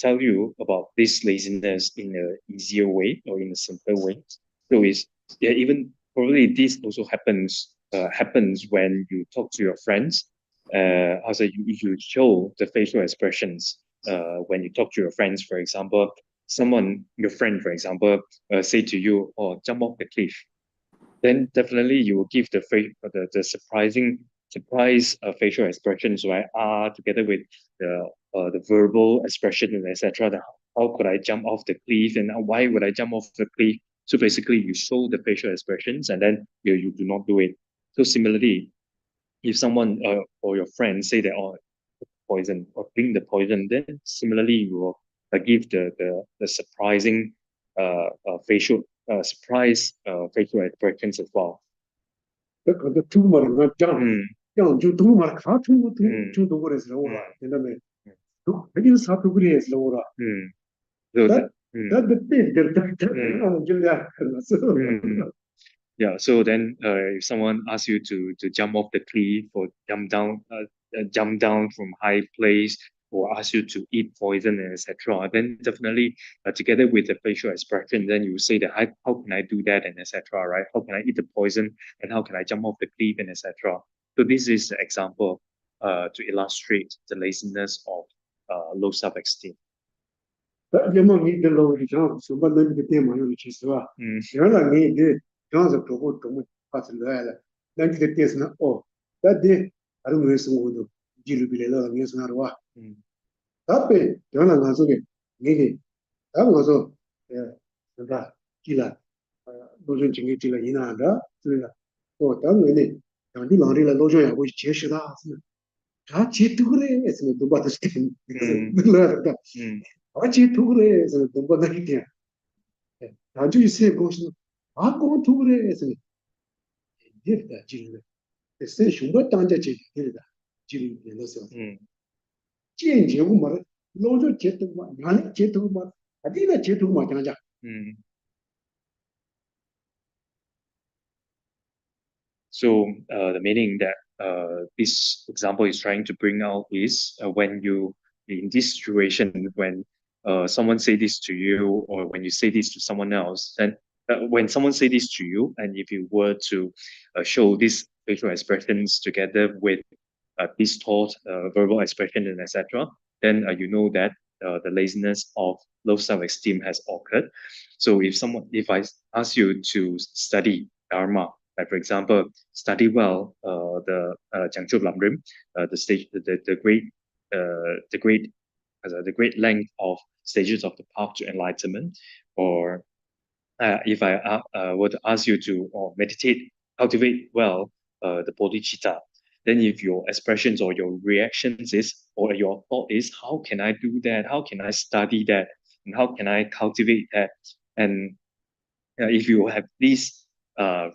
tell you about this laziness in an easier way or in a simpler way. So is yeah, even probably this also happens when you talk to your friends. Also you show the facial expressions when you talk to your friends. For example, your friend, for example, say to you, "Oh, jump off the cliff." Then definitely you will give the surprise facial expressions, right? Together with the verbal expression and etc. How could I jump off the cliff and why would I jump off the cliff? So basically, you show the facial expressions and then you do not do it. So similarly, if someone or your friend say that poison or drink the poison, then similarly you will give the surprising facial expressions as well. 그 두고만 장 두고만 가 두고 그래서 오라 그다음에 또 여기서 사도 그래서 오라 So that that, yeah. So then, if someone asks you to jump off the cliff or jump down from high place, or ask you to eat poison and etc., then definitely together with the facial expression, then you say that how can I do that and etc. Right? How can I eat the poison and how can I jump off the cliff and etc. So this is the example to illustrate the laziness of low self-esteem. 여만 이들로 이제 선반는 그 때문에 이렇게 있어. 여러 게 저서 보고 좀 봤는데 난 그때 때스나 나데 아무 무슨 것도 지르빌레라 미스나로 와. 답에 저는 나중에 이게 다 가서 예 내가 기라 노전 중에 기라 이나다 그래가 당연히 당디 말이라 노전하고 제시다. 다 제도래 해서 또 받을 때 그래서 어찌 도그래서 동반하게 돼. 아주 이세 보시는 아고 도그래서 이랬다 지금. 그래서 흉도 당자지 이랬다. 지금 내려서. 진지하고 말 로조 제도가 나는 제도가 어디가 제도가 당자. So the meaning that this example is trying to bring out is when you in this situation when someone say this to you or when you say this to someone else, then when someone say this to you, and if you were to show these facial expressions together with this thought, verbal expression, and etc., then you know that the laziness of low self-esteem has occurred. So if I ask you to study Dharma, like for example, study well the Jiangzhou Lamrim, the great length of stages of the path to enlightenment, or if I were to ask you to meditate, cultivate well the bodhicitta, then if your expressions or your reactions is or your thought is, how can I do that? How can I study that? And how can I cultivate that? And if you have this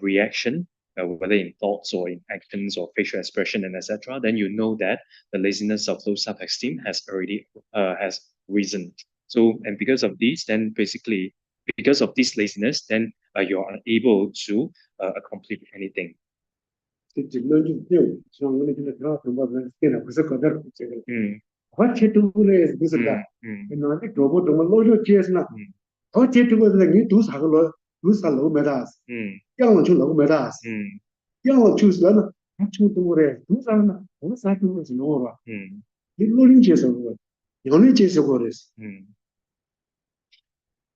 reaction, whether in thoughts or in actions or facial expression and etc., then you know that the laziness of low self-esteem has already has risen. So, and because of this, then basically, because of this laziness, then you're unable to accomplish anything.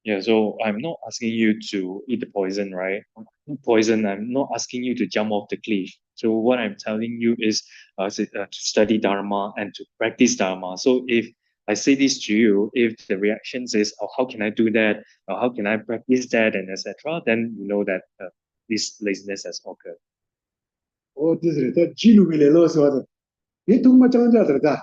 Yeah, so I'm not asking you to eat the poison, right? Poison, I'm not asking you to jump off the cliff. So what I'm telling you is to study Dharma and to practice Dharma. So if I say this to you, if the reactions is, oh, how can I do that? Or how can I practice that? And etc., then you know that this laziness has occurred. this is the Jilu will lose what it took much on the other. That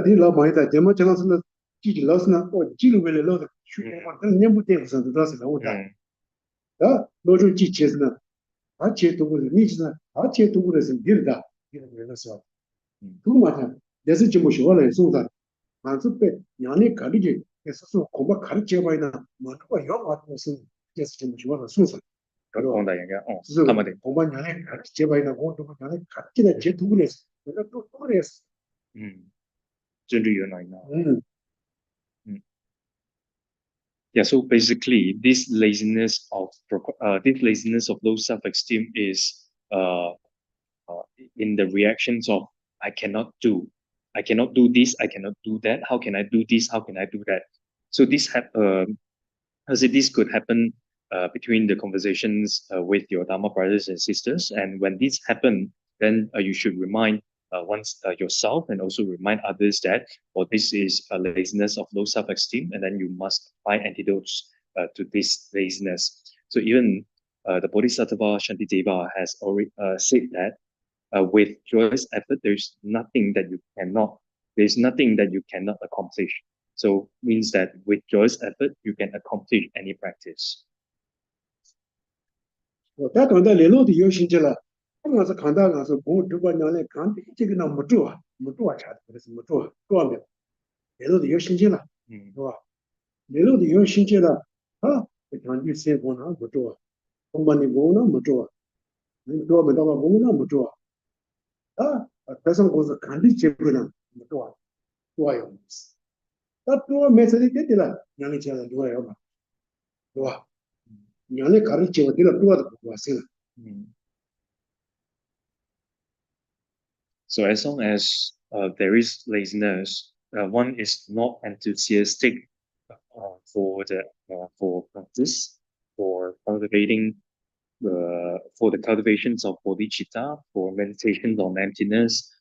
deal of my that Gemma Johnson, Jilu lost not or Jilu will lose. Shoot, never takes on the dozen. 다 노조 지체스나 아체 도구를 니지나 아체 도구를 빌다 이런 거서 두 마찬 내서 좀 쉬어라 송사 만습배 양이 가리지 그래서 고바 가르쳐 봐이나 뭐가 영 같아서 그래서 좀 쉬어라 송사 공다 얘기야. 그래서 한마디. 고바 양이 가르쳐 봐이나 고도 양이 가르치다 제 도구를 내가 또 그랬어. 真理原来呢。Yeah, so basically, this laziness of low self-esteem is in the reactions of I cannot do this, I cannot do that. How can I do this? How can I do that? So this this could happen between the conversations with your Dharma brothers and sisters, and when this happen, then you should remind yourself and also remind others that, this is a laziness of low self-esteem, and then you must apply antidotes to this laziness. So even the Bodhisattva Shantideva has already said that with joyous effort, there's nothing that you cannot accomplish. So means that with joyous effort, you can accomplish any practice. 他讲到联络的有兴趣了，我是看到俺是公主管娘嘞，看这个那没做查的，或者是没做没有，联络的有兴趣了，是吧？联络的有兴趣了，看你谁工那没做，公办的工那没做，你做没到个工那没做，但是我是看你结果呢没做有意思，做没事的对了，娘的钱了多要嘛，是吧？娘的搞的结果对了多的不行了。So as long as there is laziness, one is not enthusiastic for practice, for cultivating for the cultivations of bodhicitta, for meditations on emptiness,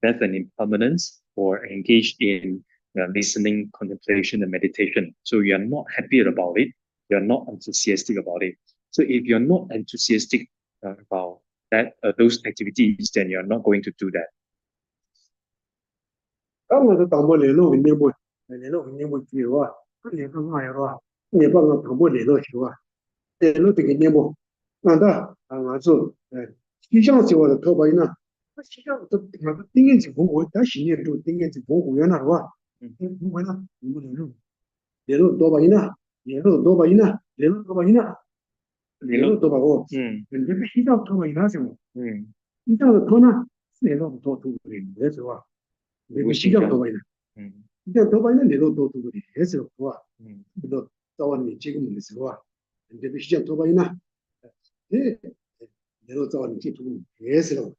death and impermanence, or engaged in listening, contemplation, and meditation. So you are not happy about it. You are not enthusiastic about it. So if you're not enthusiastic about that those activities, then you're not going to do that. 当我是当波联络联络机哇，联络嘛呀哇，你帮我当波联络球啊，联络这个联络，那俺说西藏是我的头发呢，西藏都那个顶眼是红火，但是年都顶眼是红火原来是吧？红火呢，我们联络多把呢，联络多把呢，联络多把呢，联络多把我，你这个西藏头发呢是吗？西藏的头呢，联络多土的是吧？ 시장 더 많이 나. 시장 더 많이 나 내도 더 그래. 해서 좋아. 그래도 자원이 지금 있어 봐. 근데 시장 더 많이 나. 네. 내도 자원이 지금 해서.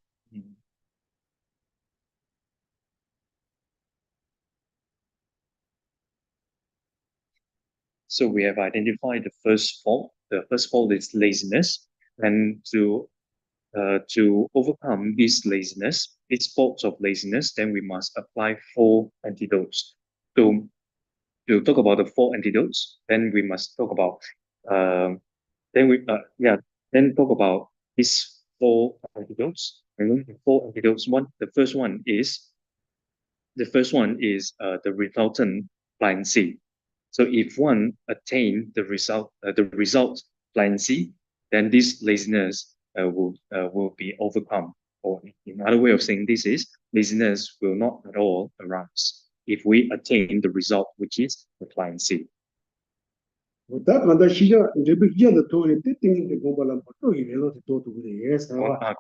So we have identified the first fault. The first fault is laziness, and to overcome this laziness, these faults of laziness, then we must apply 4 antidotes. So to talk about the 4 antidotes, then we must talk about then talk about these 4 antidotes. And the 4 antidotes. The first one is the resultant pliancy. So if one attain the result pliancy, then this laziness will be overcome. Or another way of saying this is laziness will not at all arise if we attain the result, which is the pliancy. 我刚刚西藏这边西藏的头里顶顶的公巴了，不注意联络的多土的也是吧？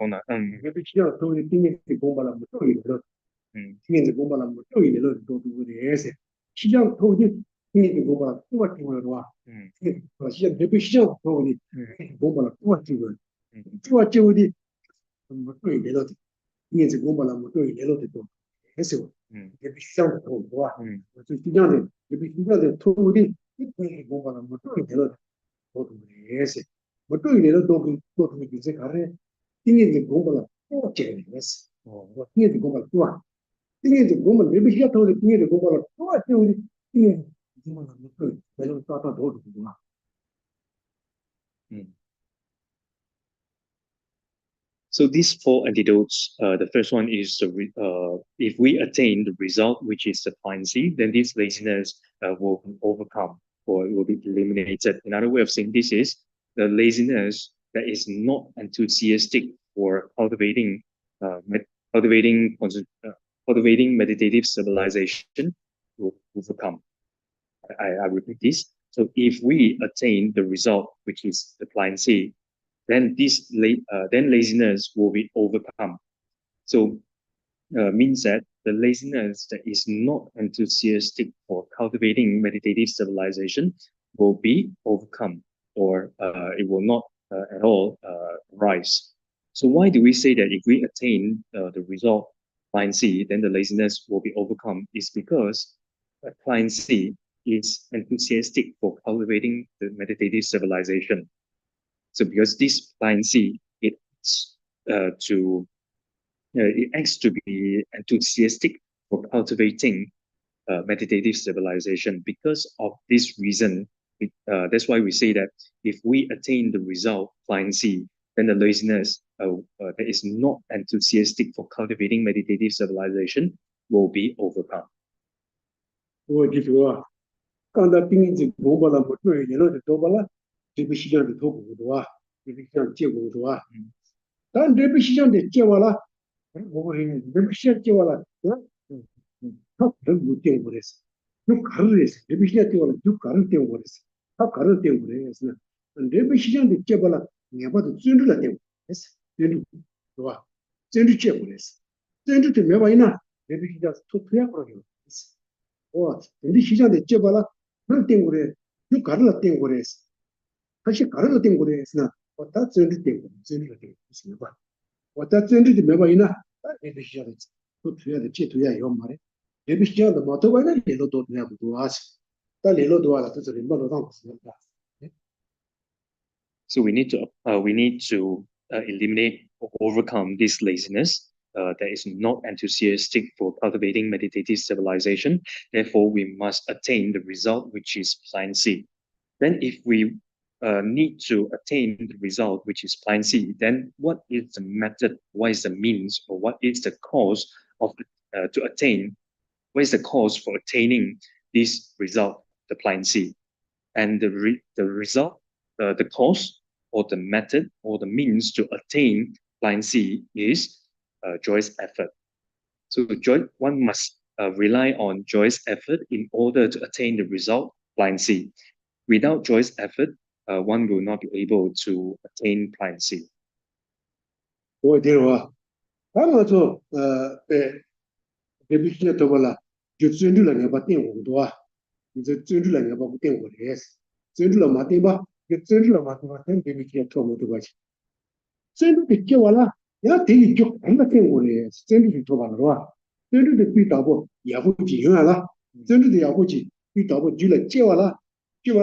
这边西藏头里顶顶的公巴了，不注意联络，顶的公巴了，不注意联络的多土的也是。西藏头里顶的公巴了，多土的是吧？西藏这边西藏头里公巴了，多土的，多土的不注意联络的，顶的公巴了，不注意联络的多也是。这边西藏的头是吧？就西藏的这边西藏的头里。 공부는 못 하게 되는 것도 있어요. 못 하게 되는 것도 이제 가래. 띵이 공부를 또 제가 했어. 띵이 공부를 또 와. 띵이 공부를 몇 시간 동안 띵이 공부를 또 왔지 우리 띵이 공부를 못 하게 되는 것도 도와주고. So these 4 antidotes, the first one is if we attain the result, which is the pliancy, then this laziness will be overcome or will be eliminated. Another way of saying this is the laziness that is not enthusiastic for cultivating cultivating meditative civilization will overcome. I repeat this. So if we attain the result, which is the pliancy, then then laziness will be overcome. So means that the laziness that is not enthusiastic for cultivating meditative civilization will be overcome, or it will not at all rise. So why do we say that if we attain the result client C, then the laziness will be overcome? Is because client C is enthusiastic for cultivating the meditative civilization. So because this client C, it acts to be enthusiastic for cultivating meditative civilization. Because of this reason, that's why we say that if we attain the result, client C, then the laziness that is not enthusiastic for cultivating meditative civilization will be overcome. 我就说，刚才兵这工作了，不注意了就多巴了，这个西藏的头骨多啊，这个像结果多啊，但这个西藏的结完了，我这个西藏结完了，他可能有定过的是，有可能的是，这个西藏结完了有可能定过的是，他可能定过的是呢，这个西藏的结完了，你把它尊重了定过的是，尊重，是吧？尊重结果的是，尊重的没完呢，这个西藏是突然过来的是。 근데 시장에 째봐라 그런 땡고래 요 가르라 땡고래스 다시 가르라 땡고래스나 왔다 전리 땡고 전리가 땡고 무슨 봐 왔다 전리도 몇 번이나 내 시장에 또 투야돼 제 투야 요 말에 내 시장에 뭐 와나 레로도 내고 도와서 다 레로도 와라 또 저리 뭐로 당 So we need to eliminate or overcome this laziness that is not enthusiastic for cultivating meditative civilization. Therefore, we must attain the result, which is plan C. Then, if we need to attain the result, which is plan C, then what is the method? What is the means, or what is the cause of to attain? What is the cause for attaining this result, the plan C? And the result, the cause, or the method, or the means to attain plan C is joyous effort. So one must rely on joyous effort in order to attain the result plan C. Without joyous effort, one will not be able to attain plan C. 我听说，他们说这必须要多了，就尊重了你把定过多啊，你这尊重了你把不定过的也是，尊重了嘛定吧，就尊重了嘛对吧？真必须要托么多过去，尊重的结完了，要等你就很多定过的，真的是托完了是吧？真正的被导播也不几永远了，真正的也不几被导播拒了结完了，就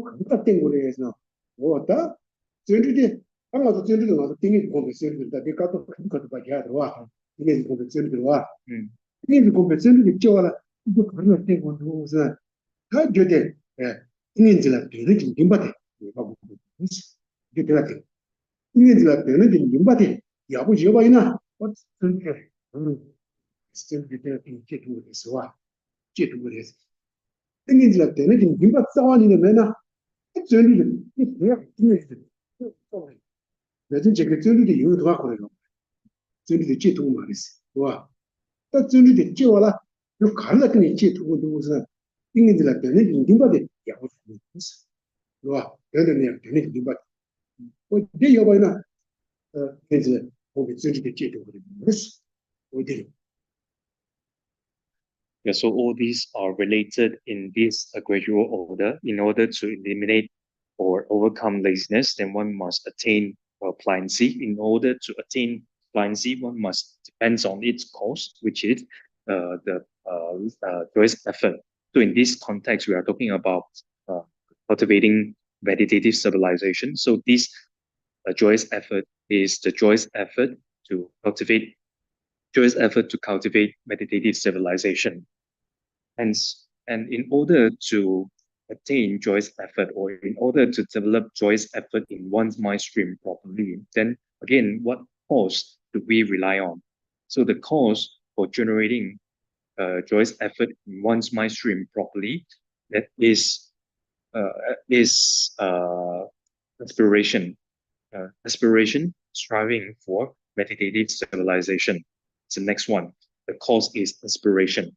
很多定过的是呢，我的真正的。 俺老是真正的，我是顶一公平真正的，你搞到很可能把钱对吧？顶一公平真正的吧？顶一公平真正的交了，你就可能顶公平是，他觉得顶一了别人就顶不的，你把不不是，就给他顶，顶一了别人就顶不的，要不就把呢，我真的真的这顶接触的是吧？接触的是，顶一了别人就顶不早你的没呢？真的你不要顶一了，那这个真理的有多少人？真理的解脱嘛的是，是吧？但真理的解完了，有看了跟你解脱都是，因为这个别人明白的也不是，是吧？别人呢，别人明白的，我这要不然呢，甚至我们真理的解脱的不是，我这。 Yeah, so all these are related in this gradual order. In order to eliminate or overcome laziness, then one must attain pliancy. In order to attain pliancy, one must depends on its cause, which is the joyous effort. So in this context, we are talking about cultivating meditative civilization. So this joyous effort is the joyous effort to cultivate meditative civilization. And in order to attain joyous effort, or in order to develop joyous effort in one's mind stream properly, then again, what cause do we rely on? So the cause for generating joyous effort in one's mind stream properly, that is aspiration. Aspiration, striving for meditative civilization. It's the next one. The cause is aspiration.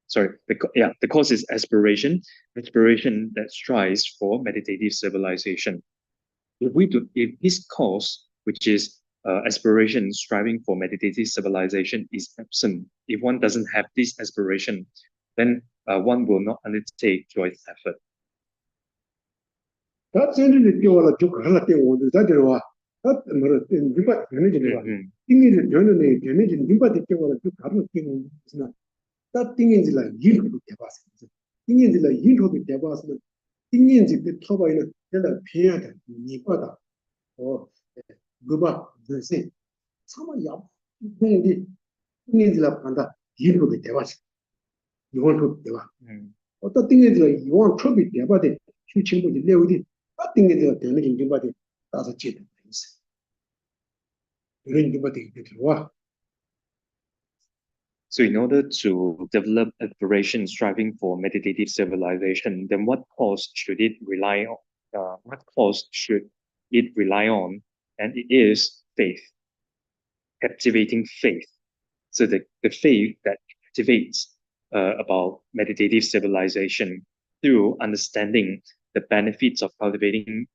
Sorry, the cause is aspiration. Aspiration that strives for meditative civilization. If this cause, which is aspiration, striving for meditative civilization, is absent, if one doesn't have this aspiration, then one will not undertake joyous effort. 다 쟤네들 뛰어와라 쭉 하나 뛰어오는데 다들와 다 뭐라 누가 되는지가 띵이를 되는데 되는지 누가 뛰어와라 쭉 가로 뛰는 무슨 다 띵인지라 일도 대봤어 띵인지라 일도 대봤어 띵인지 그 터바이는 내가 피해야 니보다 그봐 그세 사마야 근데 띵인지라 간다 일도 대봤어 이걸도 대봐 어떤 띵인지라 이원 초비 대봐대 휴친구들 내우디 띵인지라 되는 게 인바디 따서 지는 있어 이런 인바디 들어와. So in order to develop aspiration striving for meditative civilization, then what cause should it rely on? What cause should it rely on? And it is faith, captivating faith. So the faith that captivates about meditative civilization through understanding the benefits of cultivating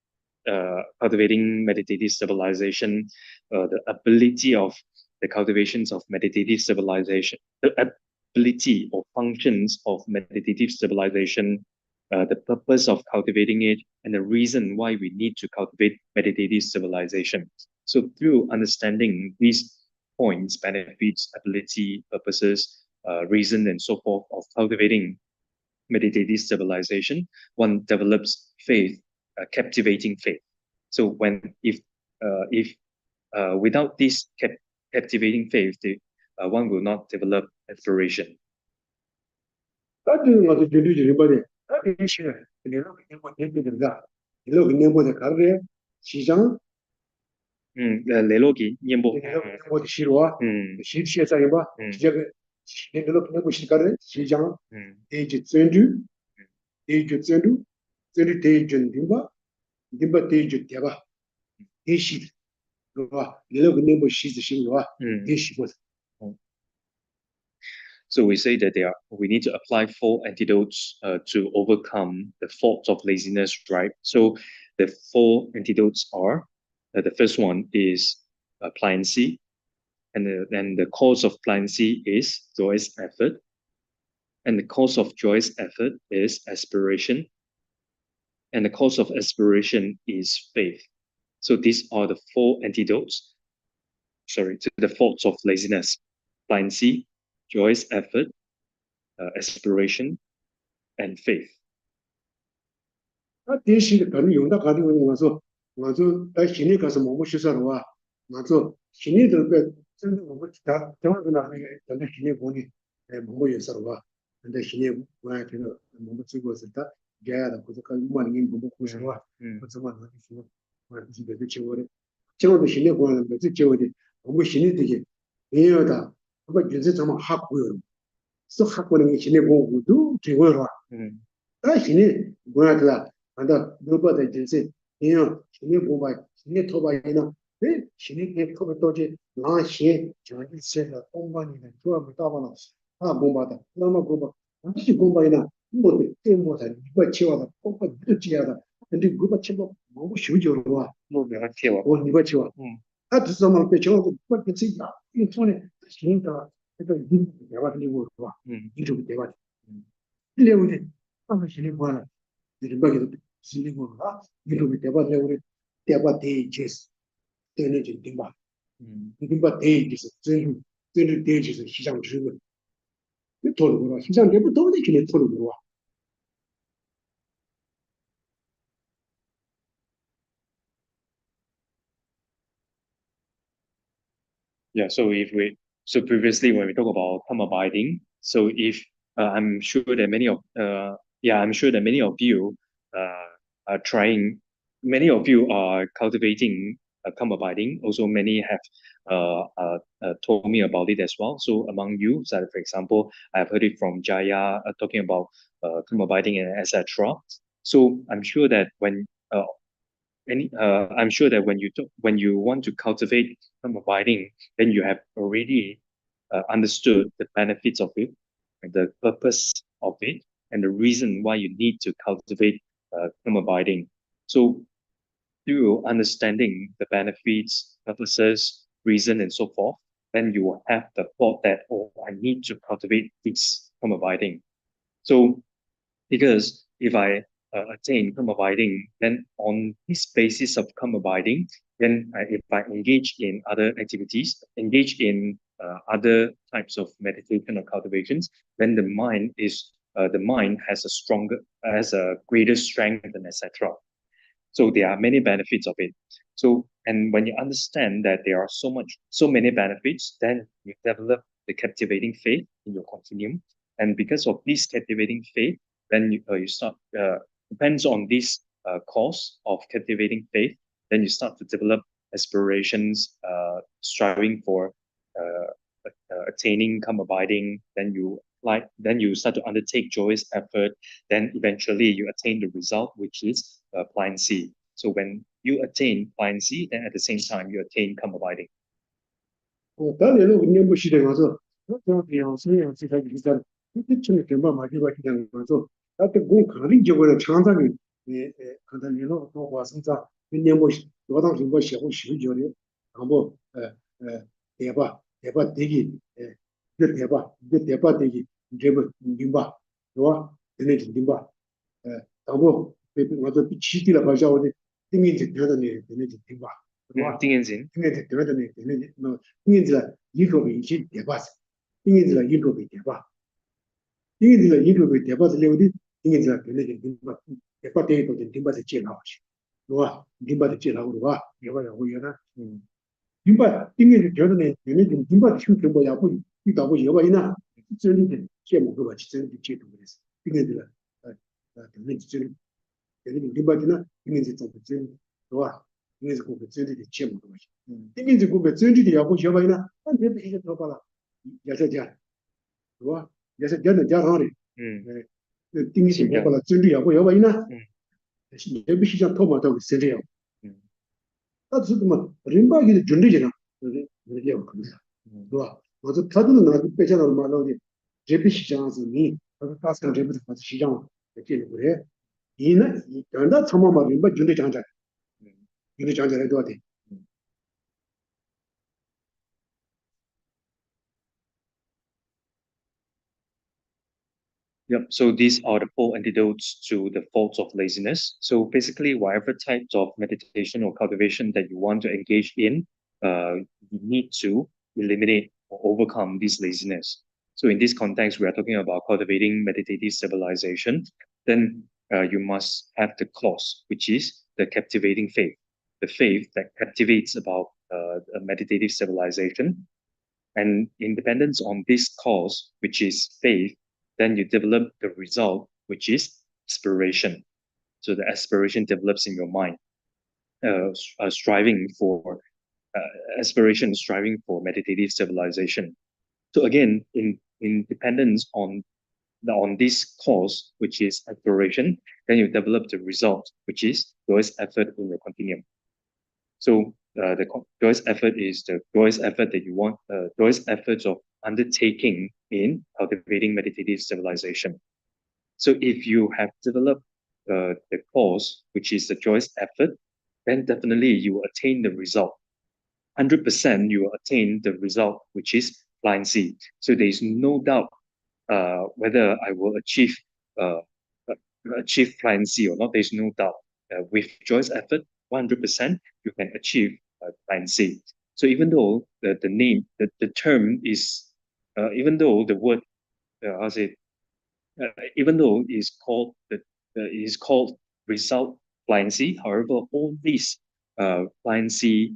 meditative civilization, the ability of the cultivations of meditative civilization, the ability or functions of meditative civilization, the purpose of cultivating it, and the reason why we need to cultivate meditative civilization. So through understanding these points, benefits, ability, purposes, reason, and so forth of cultivating meditative civilization, one develops faith, captivating faith. So if without this captivating faith, one will not develop aspiration. 따지는 것도 줄이지 이번에 이 시간 내가 그냥 뭐 대표된다. 이거 그냥 뭐 가르래 시장 레로기 님보 뭐 싫어와 시시에서 봐. 시작 내가 그냥 뭐 시가래 시장 에이지 쩐주 에이지 쩐주 쩐주 대전 dimba dimba 대전 대봐. 대시 그와 내가 그냥 뭐 시지 신와 대시 뭐 So we say that we need to apply 4 antidotes to overcome the faults of laziness, right? So the 4 antidotes are, the first one is pliancy, and then the cause of pliancy is joyous effort, and the cause of joyous effort is aspiration, and the cause of aspiration is faith. So these are the 4 antidotes, to the faults of laziness: pliancy, joyous effort, aspiration, and faith. 대시 가는 용다 가지고 와서 다 신이 가서 뭐 시사로 와. 맞아. 신이들 그 전부 다 정확히 나중에 전에 신이 보니 뭐 예서로 와. 근데 신이 뭐야 되는 뭐 쓰고 있었다. 야야다 그거 많이 뭐 고셔 와. 그것만 하기 싫어. 뭐 집에 지워래. 저도 신이 보는 거 지워지. 뭐 신이 되게 예여다. 그거 이제 좀 하고요. 또 하고는 신이 보고도 지워라. 다 신이 뭐야더라. 안다 너보다 이제 이요 신이 보바 신이 토바이나 네 신이 토바 또지 나시 저기 세가 공간이나 조합을 따바나 아 공바다 너무 공바 아시 공바이나 뭐 때문에 이거 치와다 공바 늦지야다 근데 그거 치고 너무 쉬우죠 뭐 내가 채워. 이거 치와 아 두서만 빼죠 그거 치야 이 손에 신이가 그래서 내가 들리고 와 이쪽 내가 레오데 아무 신이 뭐하나 이렇게 신이고가 이렇게 대바래 우리 대바 대제스 되는 좀 dimba dimba 대제스 전 대제스 시장 주는 그 돌고 시장 내부 더 되게 돌고 와 Yeah, so previously when we talk about come abiding, so if I'm sure that many of you are trying, many of you are cultivating come abiding. Also, many have told me about it as well. So among you, so for example, I've heard it from Jaya talking about come abiding and etc. So I'm sure that when I'm sure that when you want to cultivate firm abiding, then you have already understood the benefits of it, and the purpose of it, and the reason why you need to cultivate firm abiding. So through understanding the benefits, purposes, reason, and so forth, then you will have the thought that, oh, I need to cultivate this firm abiding. So because if I attain calm abiding, then on this basis of calm abiding, then if I engage in other activities, engage in other types of meditation or cultivations, then the mind has a greater strength and etc. So there are many benefits of it. So, and when you understand that there are so many benefits, then you develop the captivating faith in your continuum. And because of this captivating faith, then you start, depends on this cause of captivating faith, then you start to develop aspirations, striving for attaining, come abiding, then you start to undertake joyous effort, then eventually you attain the result, which is pliancy. So when you attain pliancy, then at the same time you attain come abiding. 띵엔진. Yep. So these are the 4 antidotes to the faults of laziness. So basically, whatever types of meditation or cultivation that you want to engage in, you need to eliminate or overcome this laziness. So in this context, we are talking about cultivating meditative civilization. Then you must have the clause, which is the captivating faith, the faith that captivates about a meditative civilization. And in dependence on this cause, which is faith, then you develop the result, which is aspiration. So the aspiration develops in your mind, striving for aspiration, striving for meditative civilization. So again, in dependence on this cause, which is aspiration, then you develop the result, which is joyous effort in your continuum. So the joyous effort is the joyous effort that you want, joyous efforts of undertaking in cultivating meditative civilization. So if you have developed the cause, which is the joyous effort, then definitely you will attain the result. 100% you will attain the result, which is pliancy. So there is no doubt whether I will achieve pliancy or not. There is no doubt. With joyous effort, 100%, you can achieve pliancy. So even though the name, the term is, even though the word, how's it, even though is called result pliancy, however, all these pliancy,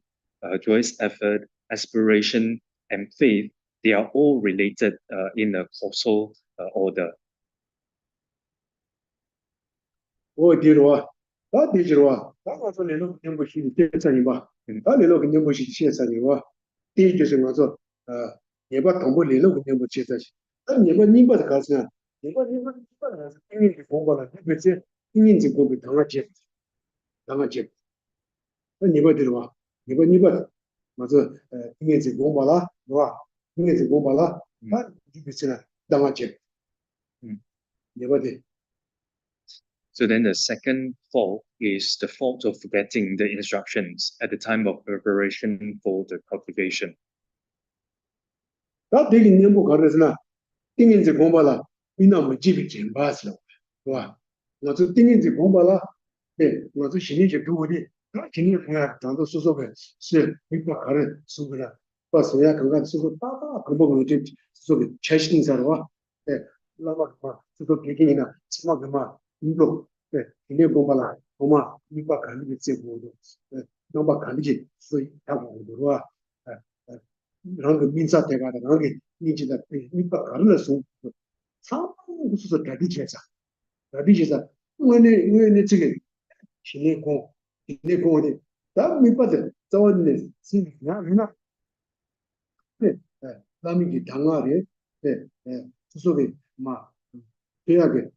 joyous effort, aspiration, and faith, they are all related in a causal order. 니버 들어와. 니버. 맞아. 이게 공부라. 와. 이게 공부라. 다 비슷해. 당하지. 니버들. So then the second fault is the fault of forgetting the instructions at the time of preparation for the cultivation. 다 되게 님보 가르스나 띵인지 공부라. 이놈의 집이 좀 봤어. 와. 나도 띵인지 공부라. 네, 나도 신이지 두고리. 다 신이 그냥 나도 소소해. 실 이거 가르 수그라. 봐서야 건강 수소 따다 그거 이제 소소게 최신사로 와. 네. 라마 수소 개개이나 치마그마 이거 네. 이내 공부라. 고마 이거 가르기 제고도. 네. 너무 가르기 수이 하고 들어와. 그런 거 민사 대가다 그런 게 이제다 이거 가르는 수 상황 수소 대비제자. 대비제자. 왜네 지금 신내공이 다 밑바닥 저원네 신이나 네 남이기 당하래 네 수속에 막 대학에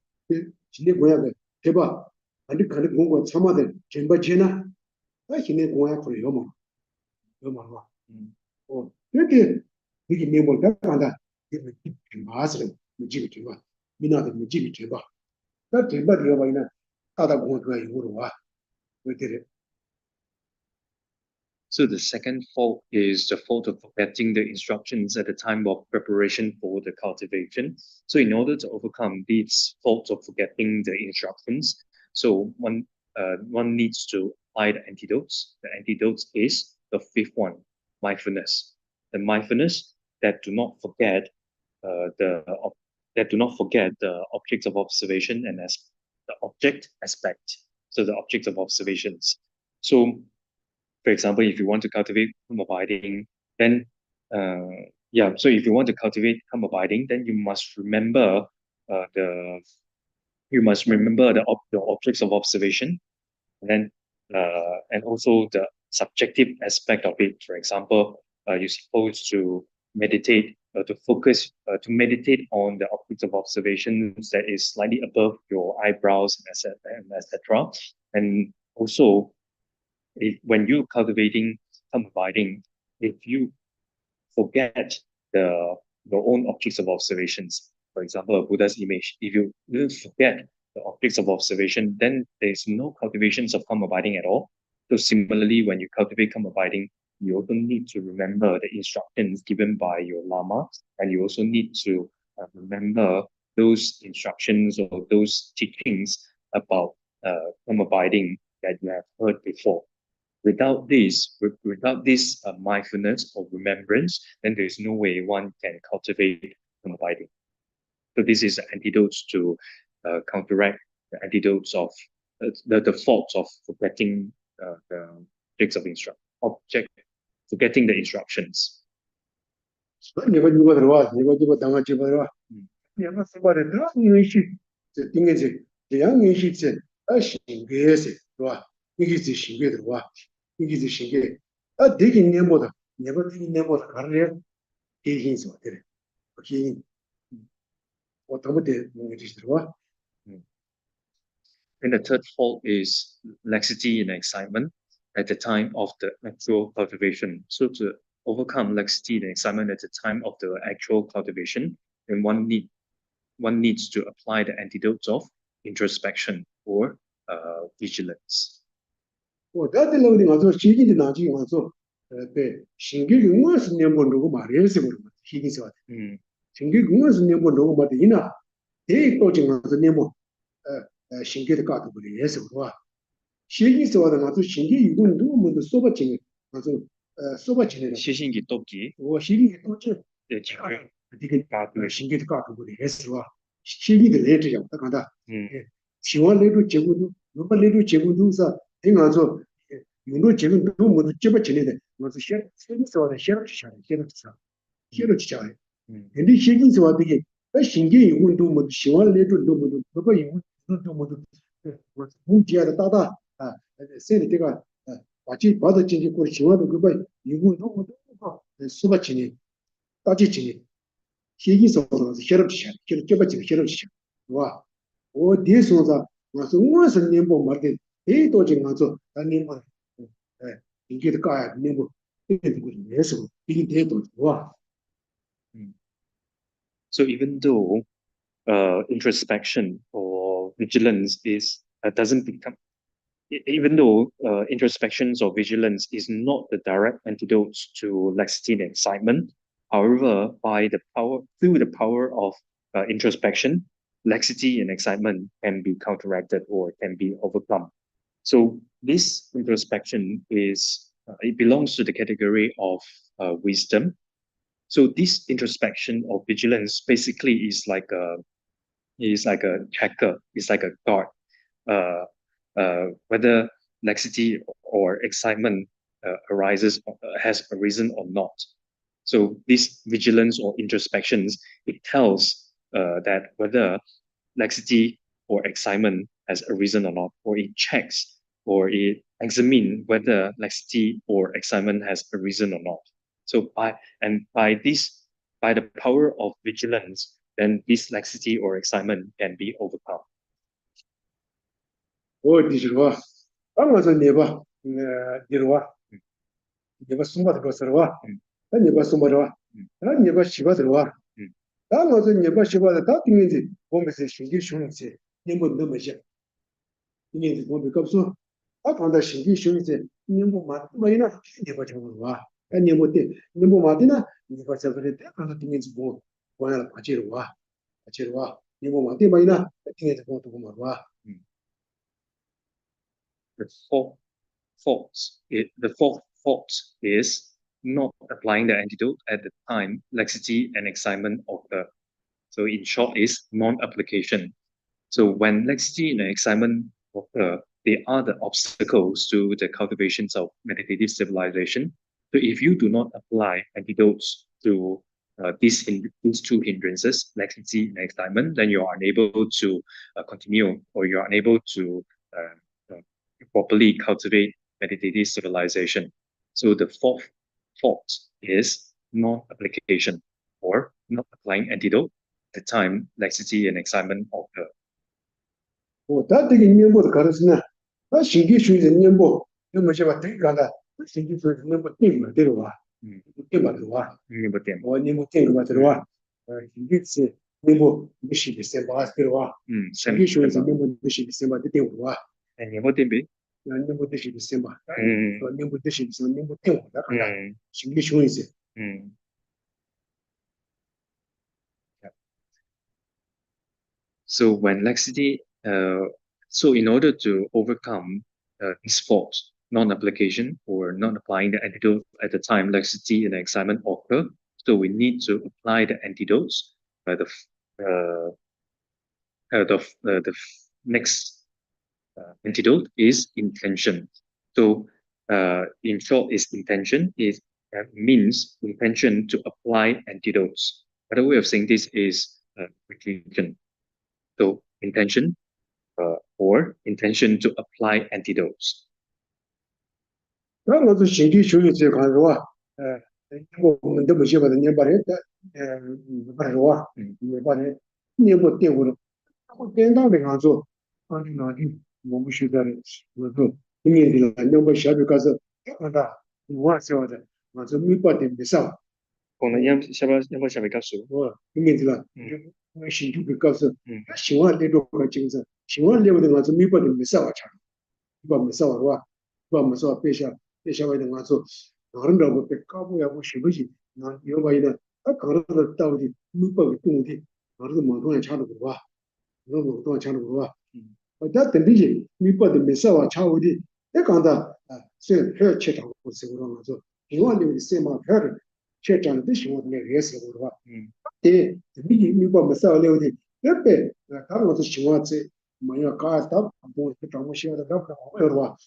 신내공약에 대박 아니 가는 공고 참아대 전바지나 신내공약 그래요 뭐 요마 이렇게 이게 내뭘 간다 이게 맞으면 무지개 줘봐 미나도 무지개 줘봐 나 전바 들어봐이나 따다 공부가 이거로 와 So the second fault is the fault of forgetting the instructions at the time of preparation for the cultivation. So in order to overcome these faults of forgetting the instructions, so one needs to apply the antidotes. The antidotes is the fifth one, mindfulness. The mindfulness that do not forget the objects of observation and as the object aspect. So the objects of observations. So for example, if you want to cultivate calm abiding, then so if you want to cultivate calm abiding, then you must remember the objects of observation, and then and also the subjective aspect of it. For example, you're supposed to meditate to meditate on the objects of observations that is slightly above your eyebrows, etc. And also, when you're cultivating calm abiding, if you forget your own objects of observations, for example, a Buddha's image, if you forget the objects of observation, then there's no cultivations of calm abiding at all. So similarly, when you cultivate calm abiding, you also need to remember the instructions given by your Lama, and you also need to remember those instructions or those teachings about calm abiding that you have heard before. Without this mindfulness or remembrance, then there is no way one can cultivate calm abiding. So this is the antidotes to counteract the antidotes of the faults of forgetting the forgetting the instructions. 내가 들어와 내가 당하지 들어와 내가 쓰바를 들어 인식 띵해지 대양 인식세 신계세 들어와 이게 신계 들어와 이게 신계 되게 내보다 내가 되게 내보다 가르래 대신서 되래 그게 어떻게 들어와 And the third fault is laxity and excitement at the time of the actual cultivation. So to overcome laxity and excitement at the time of the actual cultivation, then one needs to apply the antidotes of introspection or vigilance. 다들 어디 가서 시기도 나중에 가서 신기 용어스 내보려고 말해서 그런 거 희기서 신기 용어스 내보려고 말이나 대또 지금 가서 내보 신기를 까도 그래서 그와 시기서 와서 가서 신기 이건 누구도 써봤지 가서 써봤지 시신기 똑기 시기 또지 네 지금 되게 신기를 까도 그래서 와 시기를 내려야 간다 시원래도 제고도 누가래도 제고도서 행아서 윤도 지금 너무 모두 집어 지내데 그래서 시기서 시기서 근데 시기서 와 되게 신기 이군도 모두 시원래도 너무 그거 이군도 모두 문제가 따다 세대가 같이 받아진지 그 시원도 그거 이군도 모두 수바 지내 따지 지내 시기서 시기서 집어 지내 와 어디서다 무슨 무슨 님보 말게 에도 지금 가서 아니 뭐你给他搞呀，那个也是比你多多。So even though introspection or vigilance is doesn't become, even though introspections or vigilance is not the direct antidote to laxity and excitement, however, through the power of introspection, laxity and excitement can be counteracted or can be overcome. So this introspection it belongs to the category of wisdom. So this introspection or vigilance basically is like a checker, it's like a guard. Whether laxity or excitement has arisen or not. So this vigilance or introspections, it tells that whether laxity or excitement has arisen or not, or it checks or it examines whether laxity or excitement has arisen or not. So by the power of vigilance, then this laxity or excitement can be overcome. 我的是说，我说你吧，你说，你把送把这个事儿吧，那你把送把这吧，那你把洗把这吧，那我说你把洗把这，他定义的，我们是兄弟兄弟，你们那么些，定义的我们告诉，他讲的兄弟兄弟，你们嘛，没呢，你把这个吧，那你们的，你们嘛的呢，你把这个的，他说定义的我要把这个吧，把这个吧，你们嘛的没呢，定义的我都嘛吧。The fourth fault is not applying the antidote at the time laxity and excitement occur. So in short is non-application. So when laxity and excitement occur, they are the obstacles to the cultivations of meditative civilization. So if you do not apply antidotes to these two hindrances, laxity and excitement, then you are unable to continue, or you are unable to properly cultivate meditative civilization. So the fourth fault is non-application, or not applying antidote at the time laxity and excitement occur. 他这个念佛的可能是呢，他心地学的念佛，那么些吧，这个呢，心地学的念佛定嘛，对吧？定嘛，对吧？我念佛定个嘛，对吧？心地是念佛不是的三把，对吧？心地学的念佛不是的三把的定吧？念佛定呗？念佛不是的三把，念佛不是的三，念佛定我的，心地学的是。So when laxity, so in order to overcome this fault, non-application or not applying the antidote at the time laxity and excitement occur, so we need to apply the antidotes. The next antidote is intention. So in short, is intention. It means intention to apply antidotes. Another way of saying this is recognition. So intention or intention to apply antidotes. 那我是心地学的这块是吧？我们都不喜欢的，你把人不是吧？你把人你不定过了，我简单的讲说，那我们学的我说，今年的了，你我小学开始，看到我晓得，我说没把的没上。可能要下边告诉我，今年的了，我心就被告诉，希望那种个精神，希望那个的我说没把的没上我唱，把没上我吧，把没上别下外的我说。人家不被搞不了，我是不是？那有外呢？他搞了个到底没把个动的，那是毛东也差不多吧？那毛东也差不多吧？他等于没把的没少啊，差不多的。那讲的虽还要吃长我生活上说，希望留的什么票的，吃长的希望那个生活的话，对，没把没少留的，那边他们是希望这没有搞到不长我希望的搞不好的话，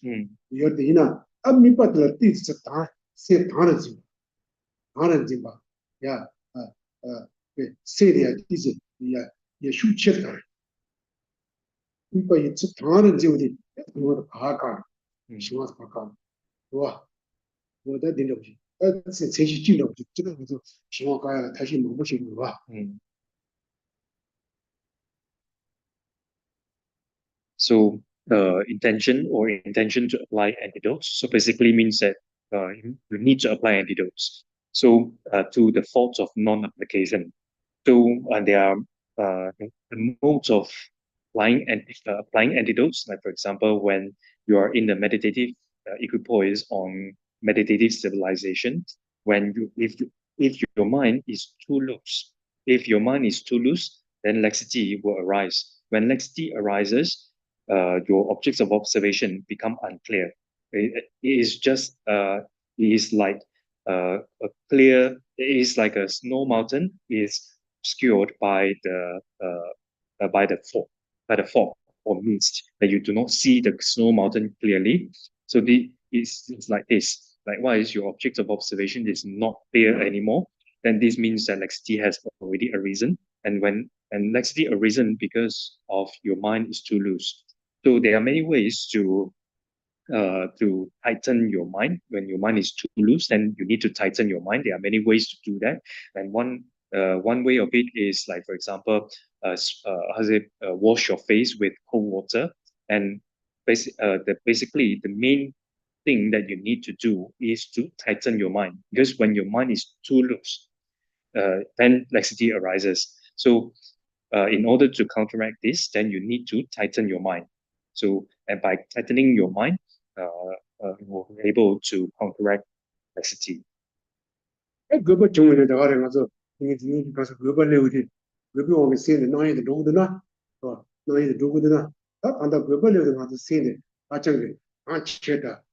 有的呢，没把的地是大。是当然经吧，呀，对，谁的地是也受气的，你把一次当然经的，我的爬岗，希望是爬岗，是吧？我在顶着不行，是程序进了不行，这个就希望高呀，他是农不行是吧？So intention or intention to apply antidotes. So basically means that you need to apply antidotes. So to the faults of non-application. So there are the modes of applying antidotes. Like for example, when you are in the meditative equipoise on meditative stabilization, when if your mind is too loose, then laxity will arise. When laxity arises, your objects of observation become unclear. It is just it is like it is like a snow mountain is obscured by the fog or mist, that you do not see the snow mountain clearly. So it's like this. Likewise, your objects of observation is not clear anymore. Then this means that laxity has already arisen, and laxity arisen because of your mind is too loose. So there are many ways to tighten your mind. When your mind is too loose, then you need to tighten your mind. There are many ways to do that, and one way of it is, like for example, wash your face with cold water, and basically the main thing that you need to do is to tighten your mind, because when your mind is too loose, then laxity arises. So in order to counteract this, then you need to tighten your mind. So, and by tightening your mind, you will be able to counteract laxity. global 정원에 나가래 가서 이게 가서 global 레벨이 global 오게 세네 나이도 누구드나 나이도 누구드나 다 간다 global 레벨 가서 세네 아정게 안 치다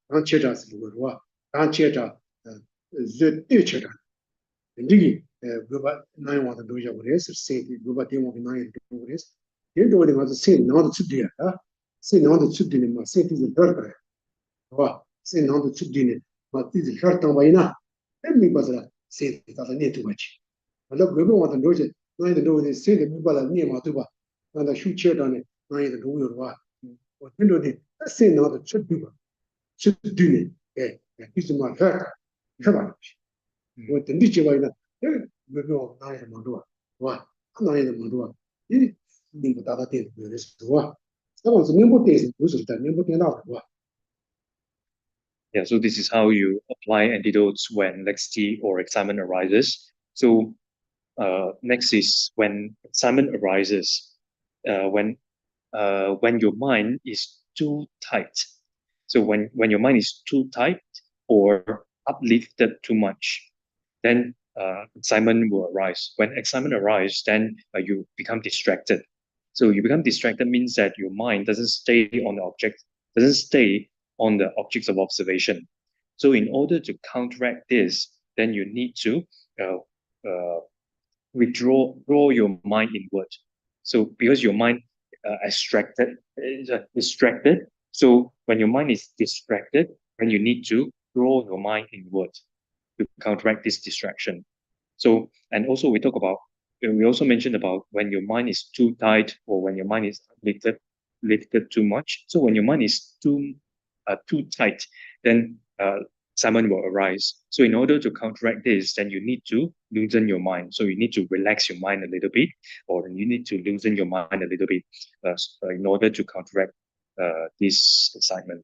안 치다스 그거와 안 치다 제 뛰쳐다 이게 global 나이 와서 도저 그래서 세게 global 대목이 나이 그래서 얘도 어디 가서 세 나도 치디야 세 나도 치디네 막 세티즈 더 그래 세 나도 치디네 막 티즈 셔터 바이나 every person says that I need too much. I love everyone want to know it. I know they say the people are near Matuba, and I shoot chair on it. I know you are. What you know, let's say now that should do it. Yeah, it's my heart. Come on. What the niche by that? We go nine Mandua. What? Nine Mandua. You need that thing. There is what? Someone's number days, who's that number out. What? Yeah, so this is how you apply antidotes when laxity or excitement arises. So next is when excitement arises, when your mind is too tight. So when your mind is too tight or uplifted too much, then excitement will arise. When excitement arises, then you become distracted. So you become distracted means that your mind doesn't stay on the objects of observation. So in order to counteract this, then you need to draw your mind inward. So because your mind is distracted, so when your mind is distracted, then you need to draw your mind inward to counteract this distraction. So, and also we also mentioned about when your mind is too tight or when your mind is lifted too much. So when your mind is too tight, then excitement will arise. So in order to counteract this, then you need to loosen your mind. So you need to relax your mind a little bit, or you need to loosen your mind a little bit in order to counteract this excitement.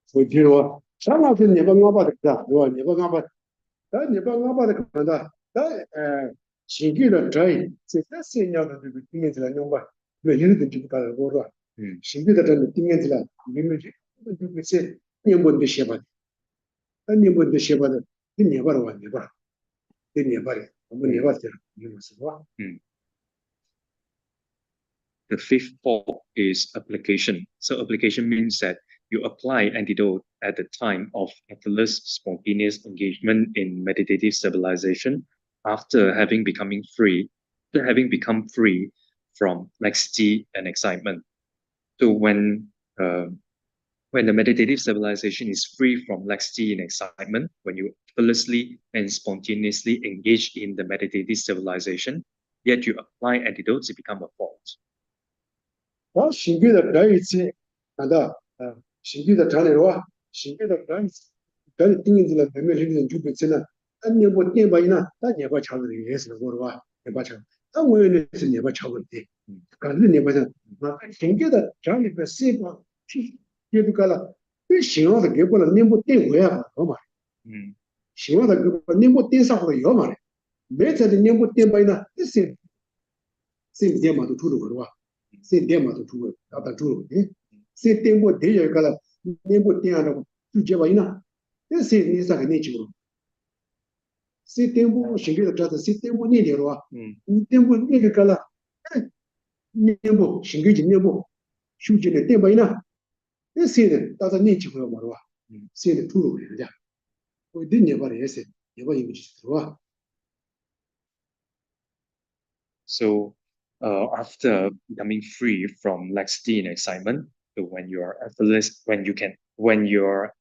So you know, some of them never know about that. You never know about that. Never know about that. That she get a try. So that's saying now that the thing is like no one. You didn't do that. Go right. She get the thing is like you say you won't be shepherd. And you would be shepherd. You never want never. You never. Never tell you must walk. The fifth fault is application. So application means that you apply antidote at the time of effortless, spontaneous engagement in meditative stabilization after having become free from laxity and excitement. So when the meditative stabilization is free from laxity and excitement, when you effortlessly and spontaneously engage in the meditative stabilization, yet you apply antidotes, it becomes a fault. Well, she get a try. And she get a try. She get a try. That thing is like the million and Jupiter. And you would never know that never child is the world. Never child. And when it's never child. 간을 내봐서 나 생겨다 장이 베세바 기부가라 그 신호도 개보라 님보 땡고야 뭐 신호도 그 님보 땡사고 요 말에 매자도 님보 땡바이나 세 데마도 두루 거와 세 데마도 두루 아다 두루 세 땡보 대여가라 님보 땡하고 주제바이나 세 니사가 내지고 세 땡보 신경을 잡다 세 땡보 내려와 땡보 내려가라 님보 신경이 님보 휴지는 땡바이나 세는 따다 내지고 말와 세는 두루 그러자 그 내려봐라 해서 내가 이거 들어와. So, after becoming free from laxity and excitement, so when you are effortless, when you're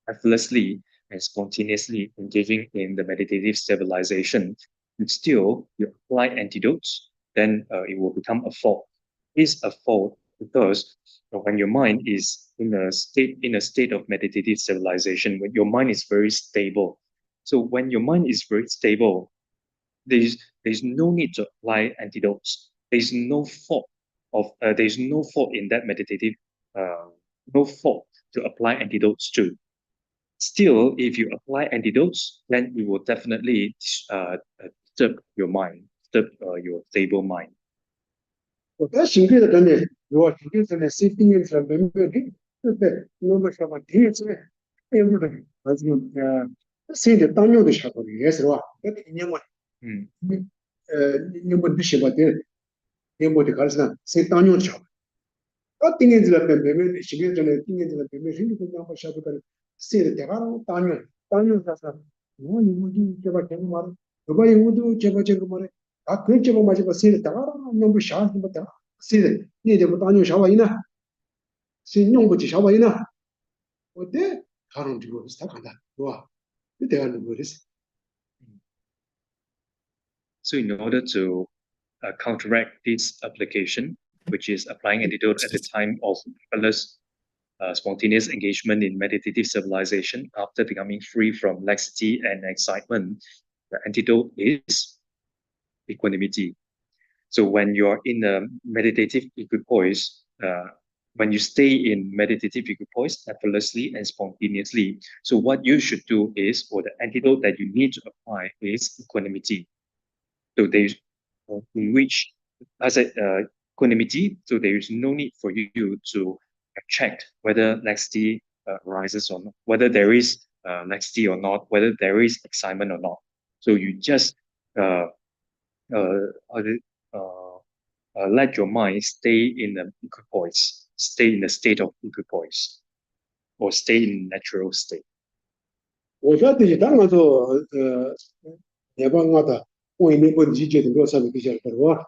effortlessly and spontaneously engaging in the meditative stabilization, you apply antidotes, then it will become a fault. It's a fault because when your mind is in a state of meditative stabilization, when your mind is very stable. So when your mind is very stable, there's no need to apply antidotes. There's no fault in that meditative no fault to apply antidotes to. Still, if you apply antidotes, then it will definitely disturb your mind, disturb your stable mind. 我在新给的等的，我新给的是第一次没的，对对，我们什么第一次，哎不对，还是现在当年的效果也是吧？那第一年嘛，你们的什么的，你们的开始呢，是当年的效果。那第一次的没新给的第一次的没，现在的两个效果的，现在大家当年啥啥，我你们就这把钱嘛的，我把我都这个嘛的。아, 그 집은 마지막 세대 다가 너무 샤스 뭐 다. 세대 니들 뭐 다녀 샤와이나. 신용부지 샤와이나. 어때? 가는 뒤로 시작한다. 좋아. 그때 가는 거랬어. So in order to counteract this application, which is applying antidote at the time of spontaneous engagement in meditative civilization after becoming free from laxity and excitement, the antidote is equanimity. So when you're in a meditative equipoise, when you stay in meditative equipoise effortlessly and spontaneously, so what you should do is, or the antidote that you need to apply is equanimity. So there's in which, as equanimity, so there is no need for you to check whether laxity arises or not, whether there is laxity or not, whether there is excitement or not. So you just let your mind stay in the equipoise, stay in the state of equipoise, or stay in natural state. 我在这些当然说也帮我的，我一年不理解的多少个小时是吧？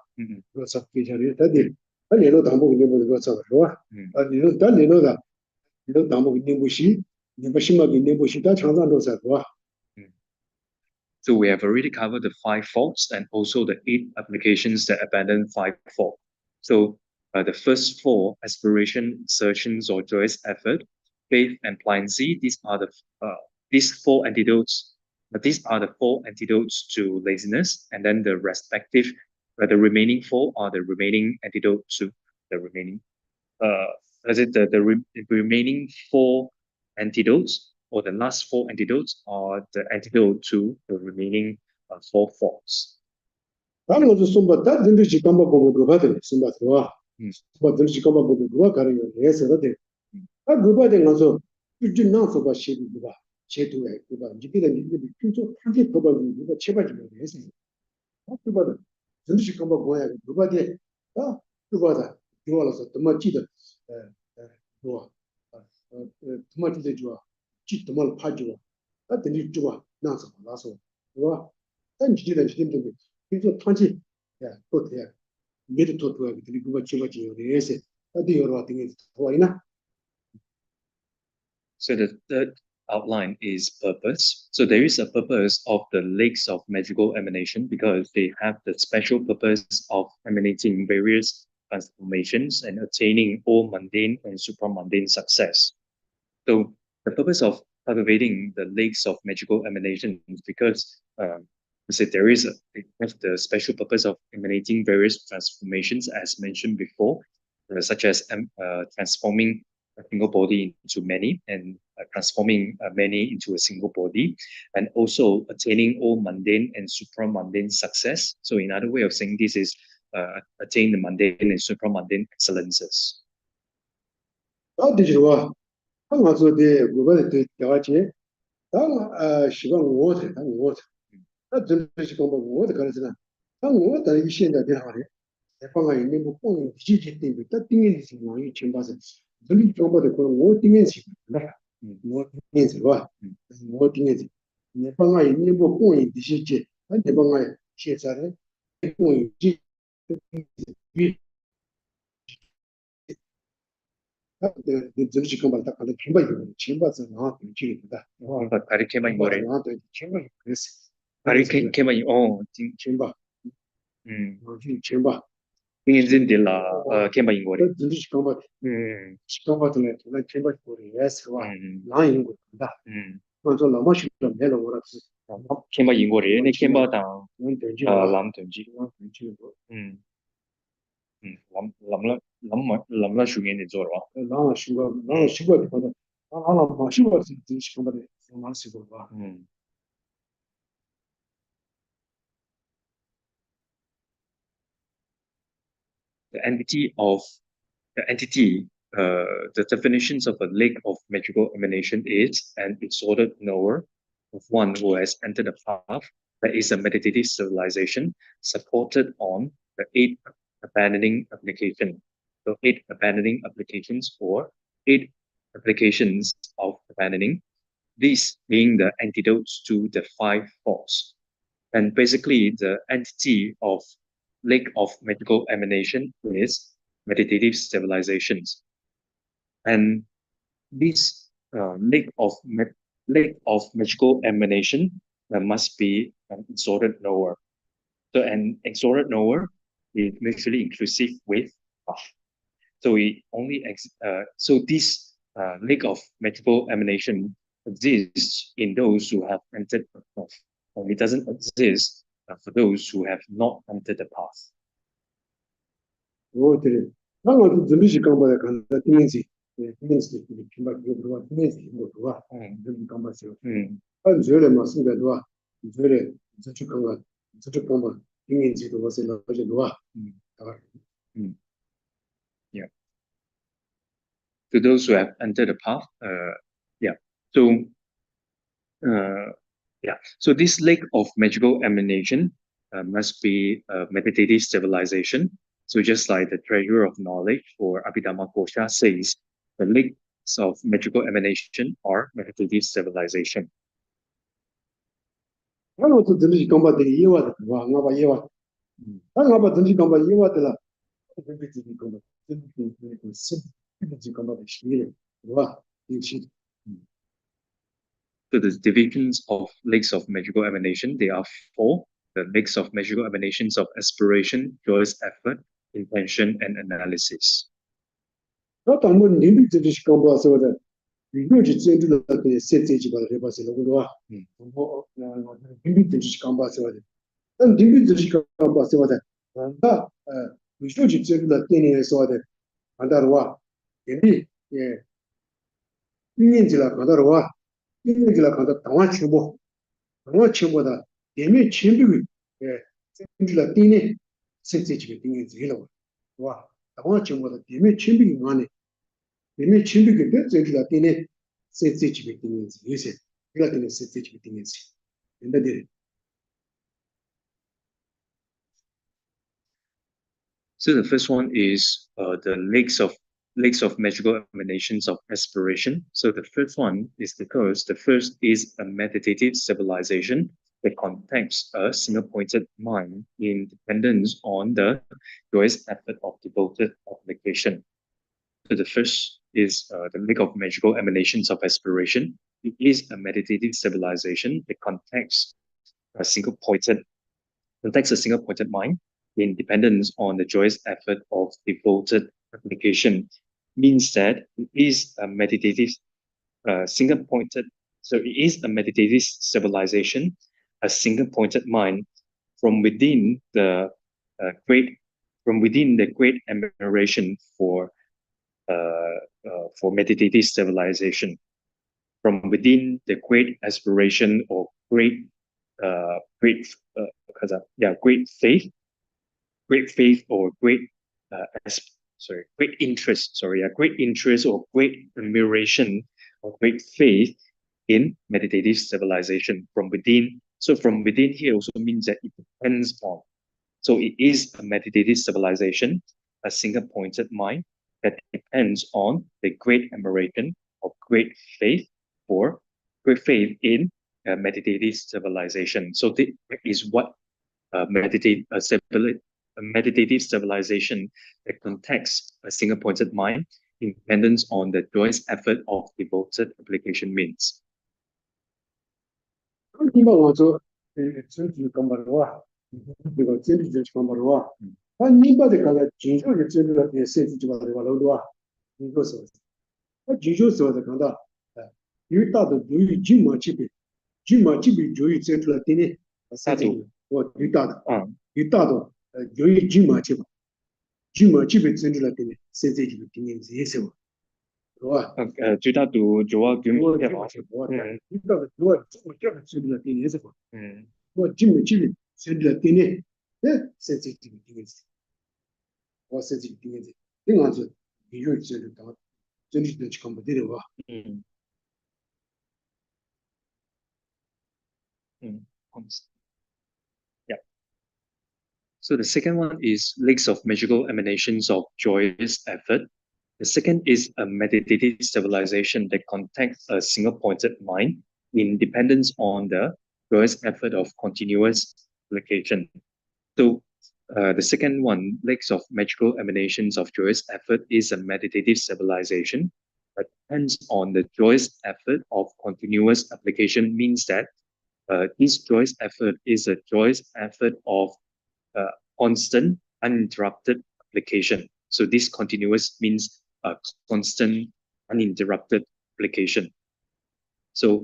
多少个小时？他的他联络党部肯定不是多少是吧？联络的，联络党部肯定不行，你不行嘛肯定不行，但常常都是是吧？ So we have already covered the 5 faults and also the 8 applications that abandon 5 faults. So the first 4, aspiration, exertions, or joyous effort, faith, and pliancy, these are the 4 antidotes. These are the 4 antidotes to laziness, and then the respective, the remaining 4 are the remaining antidote to the remaining. The remaining 4 antidotes, or the last 4 antidotes, are the antidote to the remaining 4 faults. 当然是送吧，但真的是干嘛不给他的，送吧是吧？我真是干嘛不给我干的，也是的。他给我的我说，就那说吧，写对吧？写对哎，对吧？你给他你就说他这头发你个7、8几也是，他对吧的，真的是干嘛不呀？对吧的啊，对吧的，对吧了说，他妈记得，对吧？他妈记得就啊。 记他妈的怕就啊，那等于就啊，那什么那说，对吧？但你记得你对不对？比如说团结，多的，没得多多，你给我记不记得也是，那对有的话等于多一呢。So the third outline is purpose. So there is a purpose of the lakes of magical emanation because they have the special purpose of emanating various transformations and attaining all mundane and supramundane success. So the purpose of cultivating the lakes of magical emanation is because So there is the special purpose of emanating various transformations, as mentioned before, such as transforming a single body into many, and transforming many into a single body, and also attaining all mundane and supramundane success. So in other way of saying this is attain the mundane and supramundane excellences. The definitions of a lake of magical emanation is an exalted knower of one who has entered the path that is a meditative civilization supported on the 8 abandoning application. So 8 abandoning applications, or 8 applications of abandoning, these being the antidotes to the 5 faults. And basically the entity of lake of magical emanation is meditative civilizations. And this lake of magical emanation must be an exalted knower. So an exalted knower is mutually inclusive with path. So we only so this lake of magical emanation exists in those who have entered the path, and it doesn't exist for those who have not entered the path. Yeah. To those who have entered the path, yeah. So, yeah. So this lake of magical emanation must be a meditative civilization. So just like the treasure of knowledge or Abhidhammakosha says, the lakes of magical emanation are meditative civilization. So the divisions of lakes of magical emanation, they are 4. The lakes of magical emanations of aspiration, joyous effort, intention, and analysis. So the first one is the lakes of magical emanations of aspiration. So the first one is because the first is a meditative civilization that contacts a single-pointed mind in dependence on the joyous effort of devoted application. So the first is the lake of magical emanations of aspiration. It is a meditative civilization that contacts a single-pointed mind in dependence on the joyous effort of devoted application. Means that it is a meditative single-pointed. So it is a meditative civilization, a single pointed mind from within the great admiration for meditative stabilization, from within the great aspiration or great faith or great interest, great interest or great admiration or great faith in meditative stabilization from within. So from within here also means that it depends on. So it is a meditative stabilization, a single pointed mind that depends on the great admiration or great faith in meditative stabilization. So this is what meditative stabilization that contacts a single pointed mind independence on the joyous effort of devoted application means. 今我做政治干部的话，这个政治干部的话，他你把这个经常的政治的设置就把这个老多啊，你说是不是？他经常说的看到，有大的由于经贸级别由于政治的定义，设置我有大的由于经贸级别政治的定义，设置就定义这些什么？ Juta tu Joa Gimbo Yeah. So the second one is lakes of magical emanations of joyous effort. The second is a meditative stabilization that contacts a single-pointed mind in dependence on the joyous effort of continuous application. So the second one, lakes of magical emanations of joyous effort, is a meditative stabilization that depends on the joyous effort of continuous application, means that this joyous effort is a joyous effort of constant, uninterrupted application. So this continuous means constant, uninterrupted application. So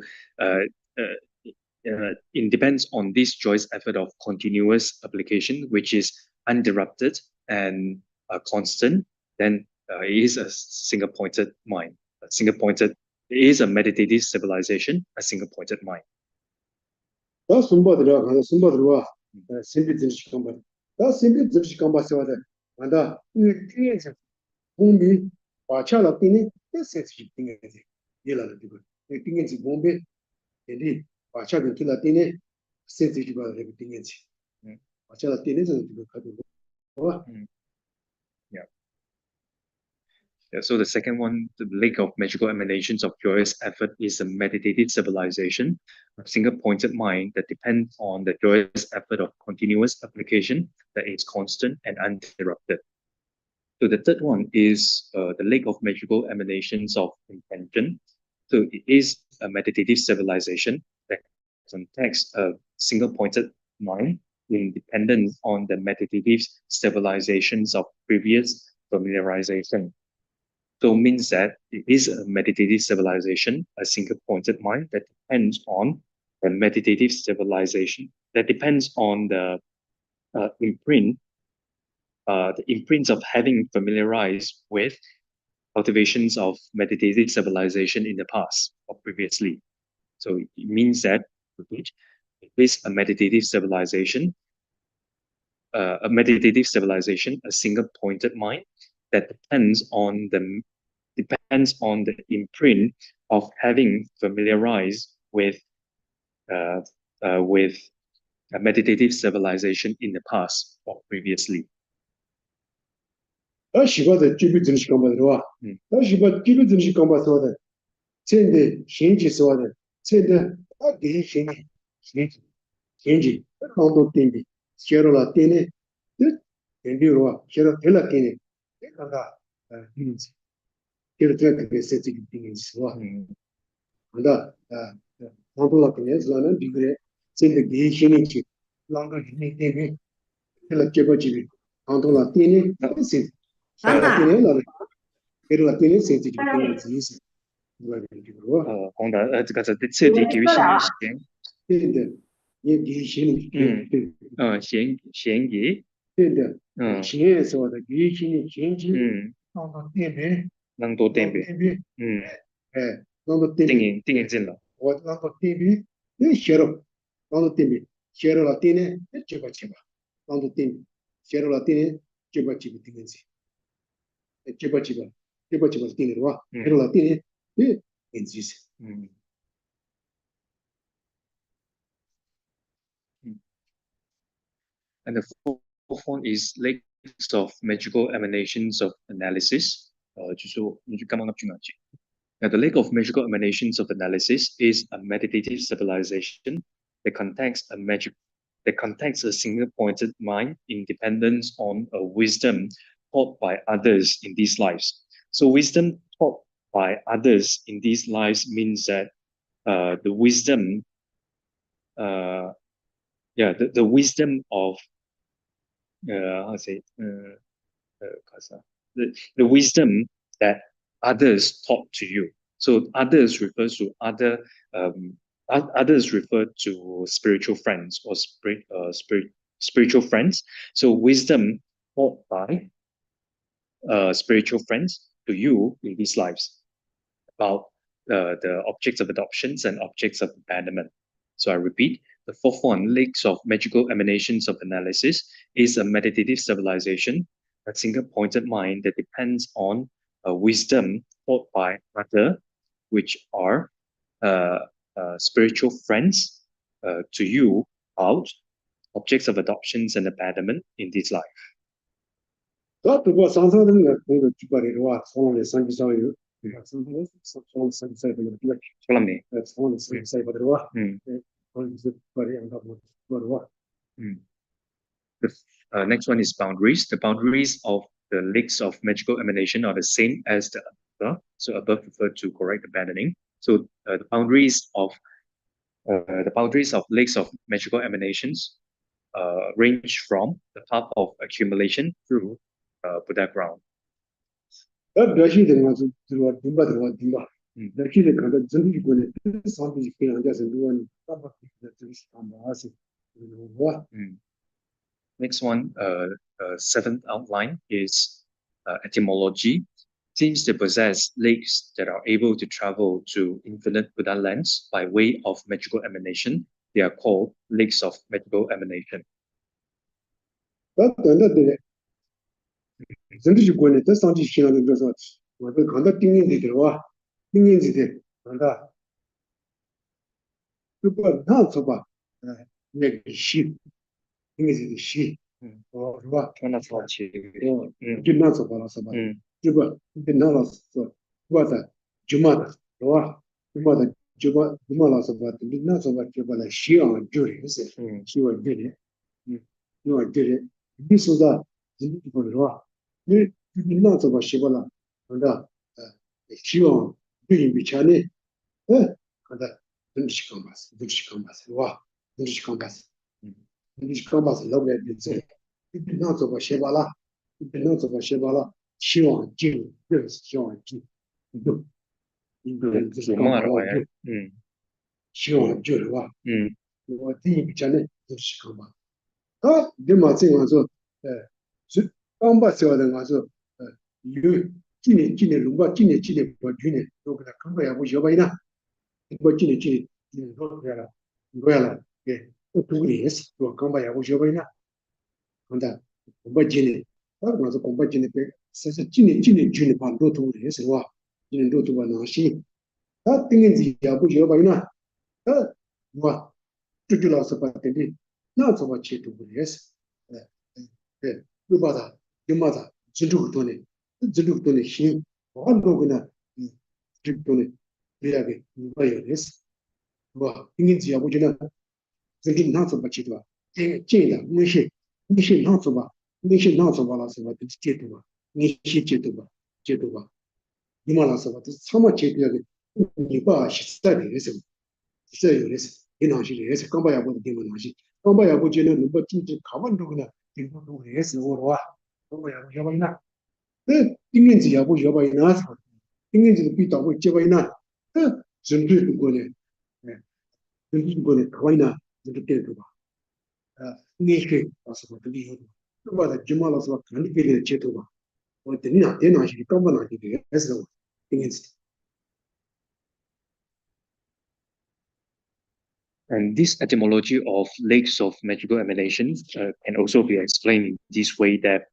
it depends on this joyous effort of continuous application, which is uninterrupted and constant, then it is a single-pointed mind. It is a meditative stabilization, a single-pointed mind. 공비 와차라 때문에 세세지 띵게지 예라를 되고 띵게지 공비 얘들이 와차를 틀라 때문에 세세지 봐 되고 띵게지 와차라 때문에 저도 가지고 Yeah, so the second one, the lake of magical emanations of joyous effort, is a meditative civilization, a single-pointed mind that depends on the joyous effort of continuous application that is constant and uninterrupted. So the third one is the lake of magical emanations of intention. So it is a meditative civilization that contacts a single-pointed mind in dependence on the meditative stabilizations of previous familiarization. So means that it is a meditative civilization, a single-pointed mind that depends on the meditative stabilization, that depends on the imprints of having familiarized with cultivations of meditative civilization in the past or previously. So it means that it is a meditative civilization, a single-pointed mind that depends on the imprint of having familiarized with a meditative civilization in the past or previously. 他喜欢的基本真是干嘛的哇？他喜欢基本真是干嘛说的？真的先去说的，真的他给先去，很多点的，写了点的，点的话，写了点了点的，你看看，写了这个设置的点是吧？看到很多点是那这个真的给先去，啷个给你点的，写了结果这个，很多了点的，那是。 红的这个是第四题给予信息。也离心里对闲疑，对的，心说的离心里心机，让到对比，能多点别，让到对比，定进了，我让到对比，那写了，让到对比，写了对呢，就把钱吧，让到对比，写了对呢，就把几个定进去，就把几个定的话，写了对呢，定进去。And the fourth one is lakes of magical emanations of analysis. 就是你就刚刚那句那句。Now, the lake of magical emanations of analysis is a meditative civilization that contains a single-pointed mind in dependence on a wisdom taught by others in these lives. So, wisdom taught by others in these lives means that the wisdom, the wisdom of how to say, the wisdom that others taught to you. So others refers to others refer to spiritual friends or spiritual friends. So wisdom taught by spiritual friends to you in these lives about the objects of adoptions and objects of abandonment. So I repeat, the fourth one, lakes of magical emanations of analysis, is a meditative civilization, a single-pointed mind that depends on wisdom taught by other, which are spiritual friends to you out, objects of adoptions and abandonment in this life. 不过上上的那个工作举办的话，从来上去上有，从上去上不有这个，从来上去上不的话，从是不的样的不的话。The next one is boundaries. The boundaries of the lakes of magical emanation are the same as the above. So above referred to correct abandoning. So the boundaries of lakes of magical emanations range from the path of accumulation through Buddha ground. 表现的话是说明白的话明白，那现在看到整体国内上比非常加深多，大部分的真是他妈是，我。Next one, seventh outline is etymology. Since they possess lakes that are able to travel to infinite Buddha lands by way of magical emanation, they are called lakes of magical emanation. 整体国内在上去想的就是我都看到定义的话，定义的看到，如果那说吧，那个西，定义的西，是吧？那说起，就那说吧，那说吧，如果跟那老师说，我的就嘛的，是吧？就嘛的，就嘛老师吧，你那说吧，就把那西洋就认识，西洋就认，西洋就认，你说的，你不是吧？你那怎么习惯了？看到希望对应比强呢？看到真是刚巴斯，真是刚巴斯，是吧？真是刚巴斯，真是刚巴斯，老不来的这，你那怎么习惯了？你那怎么习惯了？希望进，认识希望进，就是刚巴斯，希望就是吧？我对应比强呢，真是刚巴斯。你嘛这样说，是刚巴斯的话说。有今年龙吧，今年我去年都给他看过呀，我学不呢，我今年都出来了，我读的也是，我刚把呀，我学不呢，看到我今年，我是公布今年被，是今年去年把都读的也是哇，今年都读完了些，等于是也不学不呢，我这就老师把等的，那怎么去读的也是，又把它，又把它，这么多年。这种东西，很多个呢，这种呢，这样的，我有的是，是吧？因此要不就呢，这个拿走吧，记住吧，这的那些拿走吧，那些拿走吧，老师吧，都是解读吧，那些解读吧，你们老师吧，都是他们解读的，你把实在的时候，实在有的是，你那些也是刚把要不的地方那些，刚把要不就呢，如果进去考完这个呢，地方都也是我的话，刚把要不要不呢？定义只要不学吧，那啥，定义只比到会结尾呢，针对中国呢，针对中国呢，可以呢， the Tetuba. Nation was about to be about the Jumalas of Candy Chetuba. Or the Nina, she come on as the against. And this etymology of lakes of magical emanations can also be explained in this way that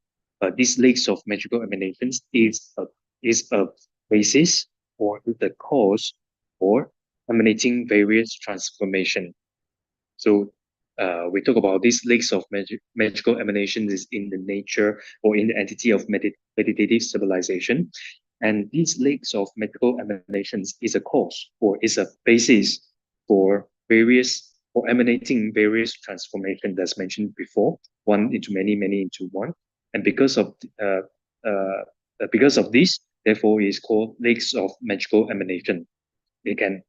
these lakes of magical emanations is a basis or the cause for emanating various transformation. So we talk about these lakes of magical emanations is in the nature or in the entity of meditative civilization. And these lakes of magical emanations is a cause or is a basis for emanating various transformation that's mentioned before, one into many, many into one. And because of this, therefore, is called lakes of magical emanation. It can,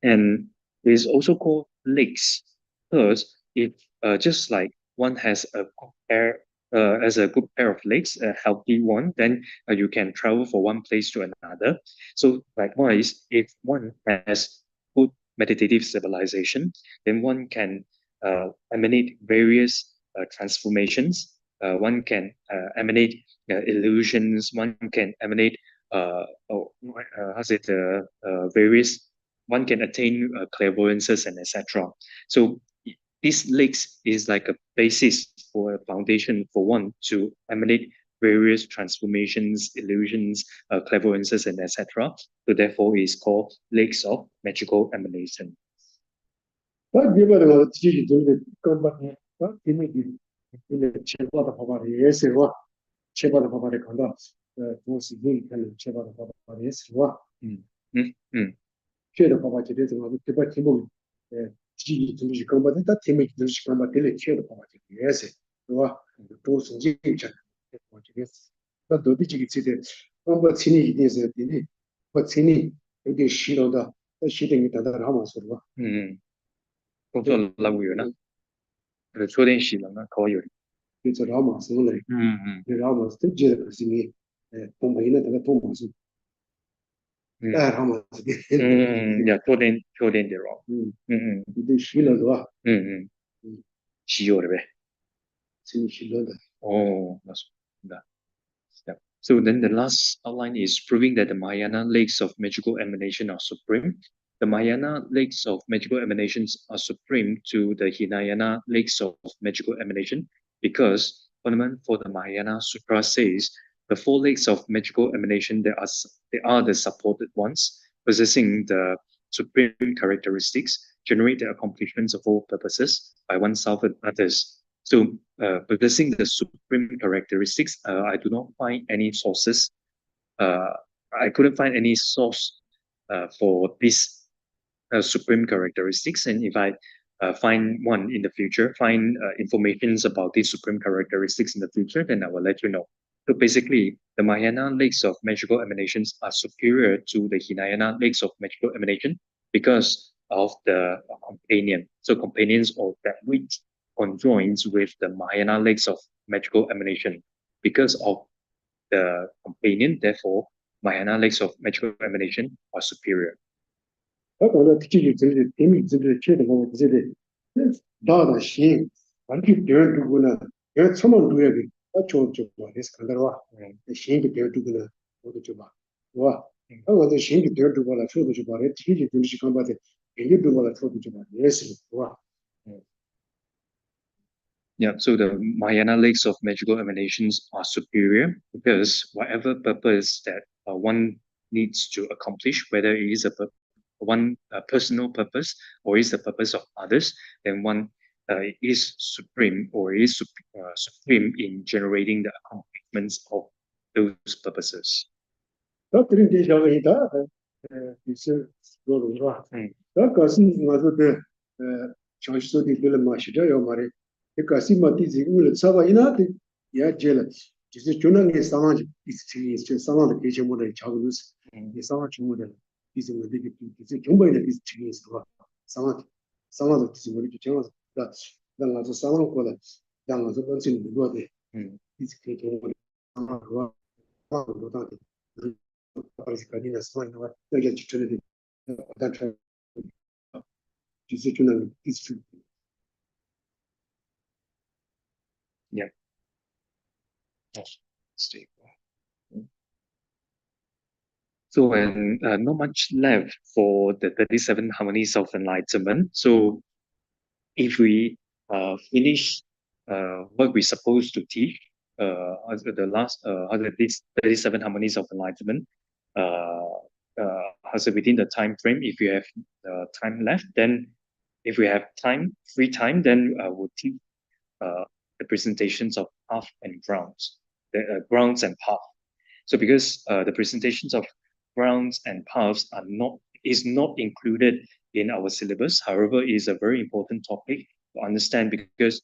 and it is also called lakes because it just like one has a good pair as a good pair of legs, a healthy one, then you can travel from one place to another. So likewise, if one has good meditative civilization, then one can emanate various transformations. One can emanate illusions. One can emanate various. One can attain clairvoyances and etc. So this lakes is like a basis or a foundation for one to emanate various transformations, illusions, clairvoyances, and etc. So therefore, is called lakes of magical emanation. But given a teaching to the company, but in the Cheba the Papa, yes, what Cheba the Papa conducts, most significant Cheba the Papa, yes, what Cheba Papa did the Papa Timu, teaching to the company, that Timmy to the company, Cheba Papa, yes, what the post and Jinja, but the digital city, but Tini is a Tini, but Tini, it is she on the shooting it at the Hamas. 工作流完啦，初天時能啦，可以。就老馬手嚟，老馬都知道佢是你，同埋呢，大家同埋是，老馬是呀，初天的咯，你得學了是吧？學了呗，是你學了的。哦，那。So then the last outline is proving that the Mahayana lakes of magical emanation are supreme. The Mahayana lakes of magical emanations are supreme to the Hinayana lakes of magical emanation because fundament for the Mahayana Sutra says the four lakes of magical emanation they are the supported ones, possessing the supreme characteristics, generate the accomplishments of all purposes by oneself and others. So, possessing the supreme characteristics, I do not find any sources. I couldn't find any source for these supreme characteristics. And if I find one in the future, find informations about these supreme characteristics in the future, then I will let you know. So basically, the Mahayana lakes of magical emanations are superior to the Hinayana lakes of magical emanation because of the companion. So companions or that which conjoins with the Mahayana lakes of magical emanation. Because of the companion, therefore, Mahayana lakes of magical emanation are superior. 他讲的这个点名这个确的我这里，大的心，完全别人读过呢，别人怎么读也给，他就把这是看到了吧？心给别人读过呢，我都就把，是吧？我这心给别人读过了，错的就把这体系东西刚把这别人读过了，错的就把也是，是吧？Yeah, so the Mahayana lakes of magical emanations are superior because whatever purpose that one needs to accomplish, whether it is a personal purpose or is the purpose of others, then one is supreme or is supreme in generating the accomplishments of those purposes. 那这里小问题大，是说的是吧？那可是我说的，小时候的对了嘛，学着要嘛的。可是嘛，弟子为了啥玩意呢？也接了，就是就那个上浪就弟子成立，就上浪的给钱么的，差不多是，你上浪全部的，弟子们这个弟子全部的弟子成立是吧？上浪的弟子们就这样子，让我是上浪过来，让我是本身路过的，弟子可以全部的上浪是吧？上浪多大的，把这个定的上浪的话，那个就真的，但是就是就那个弟子。Yeah. Oh, stable. So, and not much left for the 37 harmonies of enlightenment. So, if we finish what we're supposed to teach, the last 37 harmonies of enlightenment, within the time frame, if you have time left, then if we have time, free time, then we'll teach the presentations of path and grounds, the grounds and path. So because the presentations of grounds and paths is not included in our syllabus, however, it is a very important topic to understand because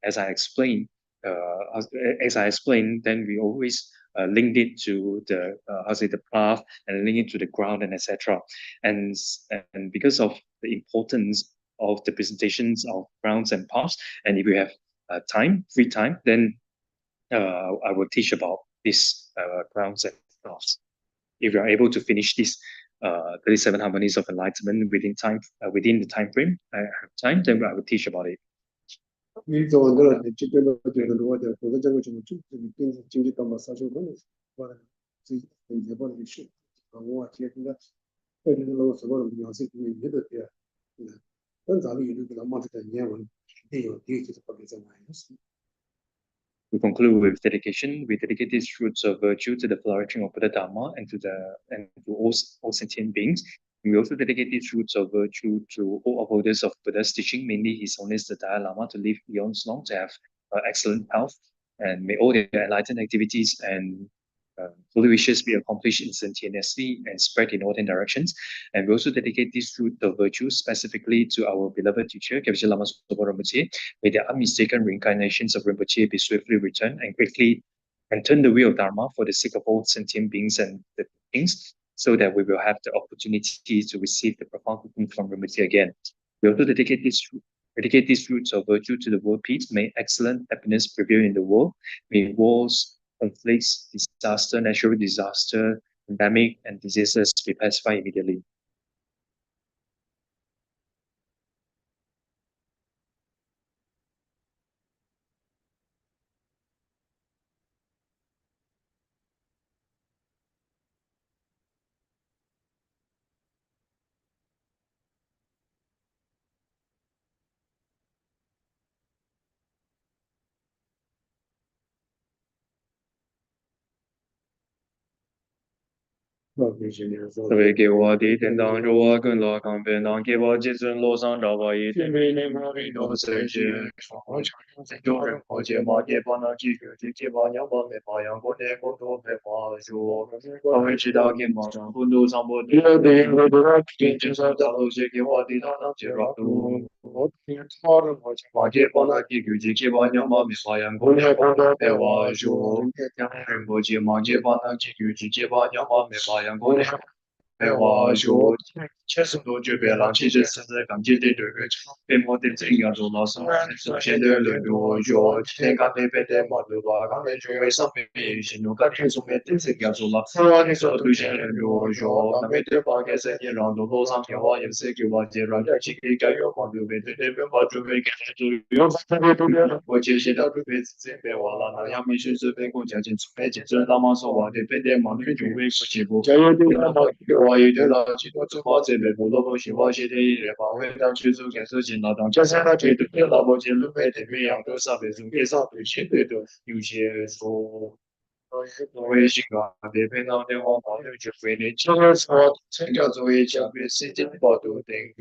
as I explained, then we always linked it to the the path and link it to the ground and etc. And because of the importance of the presentations of grounds and paths, and if we have free time, then I will teach about this grounds and paths. If you are able to finish this 37 harmonies of enlightenment within the time frame, I have time, then I will teach about it. We conclude with dedication. We dedicate these fruits of virtue to the flourishing of Buddha Dharma and to all sentient beings. We also dedicate these fruits of virtue to all upholders of Buddha's teaching, mainly His Holiness the Dalai Lama, to live eons long, to have excellent health, and may all their enlightened activities and holy wishes be accomplished instantaneously and spread in all 10 directions. And we also dedicate this fruit of virtue specifically to our beloved teacher, Gyaltsen Lama Sopa Rinpoche. May the unmistaken reincarnations of Rinpoche be swiftly returned and quickly and turn the wheel of Dharma for the sake of all sentient beings and the beings, so that we will have the opportunity to receive the profound teachings from Rinpoche again. We also dedicate these fruits of virtue to the world peace. May excellent happiness prevail in the world. May wars, conflicts, disaster, natural disaster, pandemic, and diseases be pacified immediately. Tawai kewa di tendang ruwa kun la kang pendang kewa Jetsun lo sang dawa yi tenpi ni ma ri do se je jo ren po je ma kewa na ki kyu ti kewa nyam pa me pa yang ko ne ko do pe pa jo Tawai chi da ke ma sang kun do sang po di de ro do ra ki jen sa da lo je kewa di da na je ra tu ma kewa na ki kyu ti kewa nyam pa me pa yang ko ne ko do pe pa jo ren po je ma kewa na ki kyu ti kewa nyam pa me pa yang ko ne我就确实都觉得了，其实是在刚接的这个被我的这样做老师，首先的那个就天刚那边的嘛，对吧？刚才就为上面形容刚才说的这样做了，我你说对些人就那边的话，开始你让多多上天话也是给我介绍点去给该有嘛，对不对？对对，别把准备给他做，有特别多的，我接下来准备这边完了，那样没事这边国家进出来进这他妈说话的，别的嘛你就为不起不，加油的那么。我有点了解，我做好这边不多东西，我写的一列把味道去做件事情了，当加上了这对的老婆节路没得没样，多少被中给上对相对的有些说。微信啊，这边那电话朋友就会的，这个说成叫作为加别时间报道等于。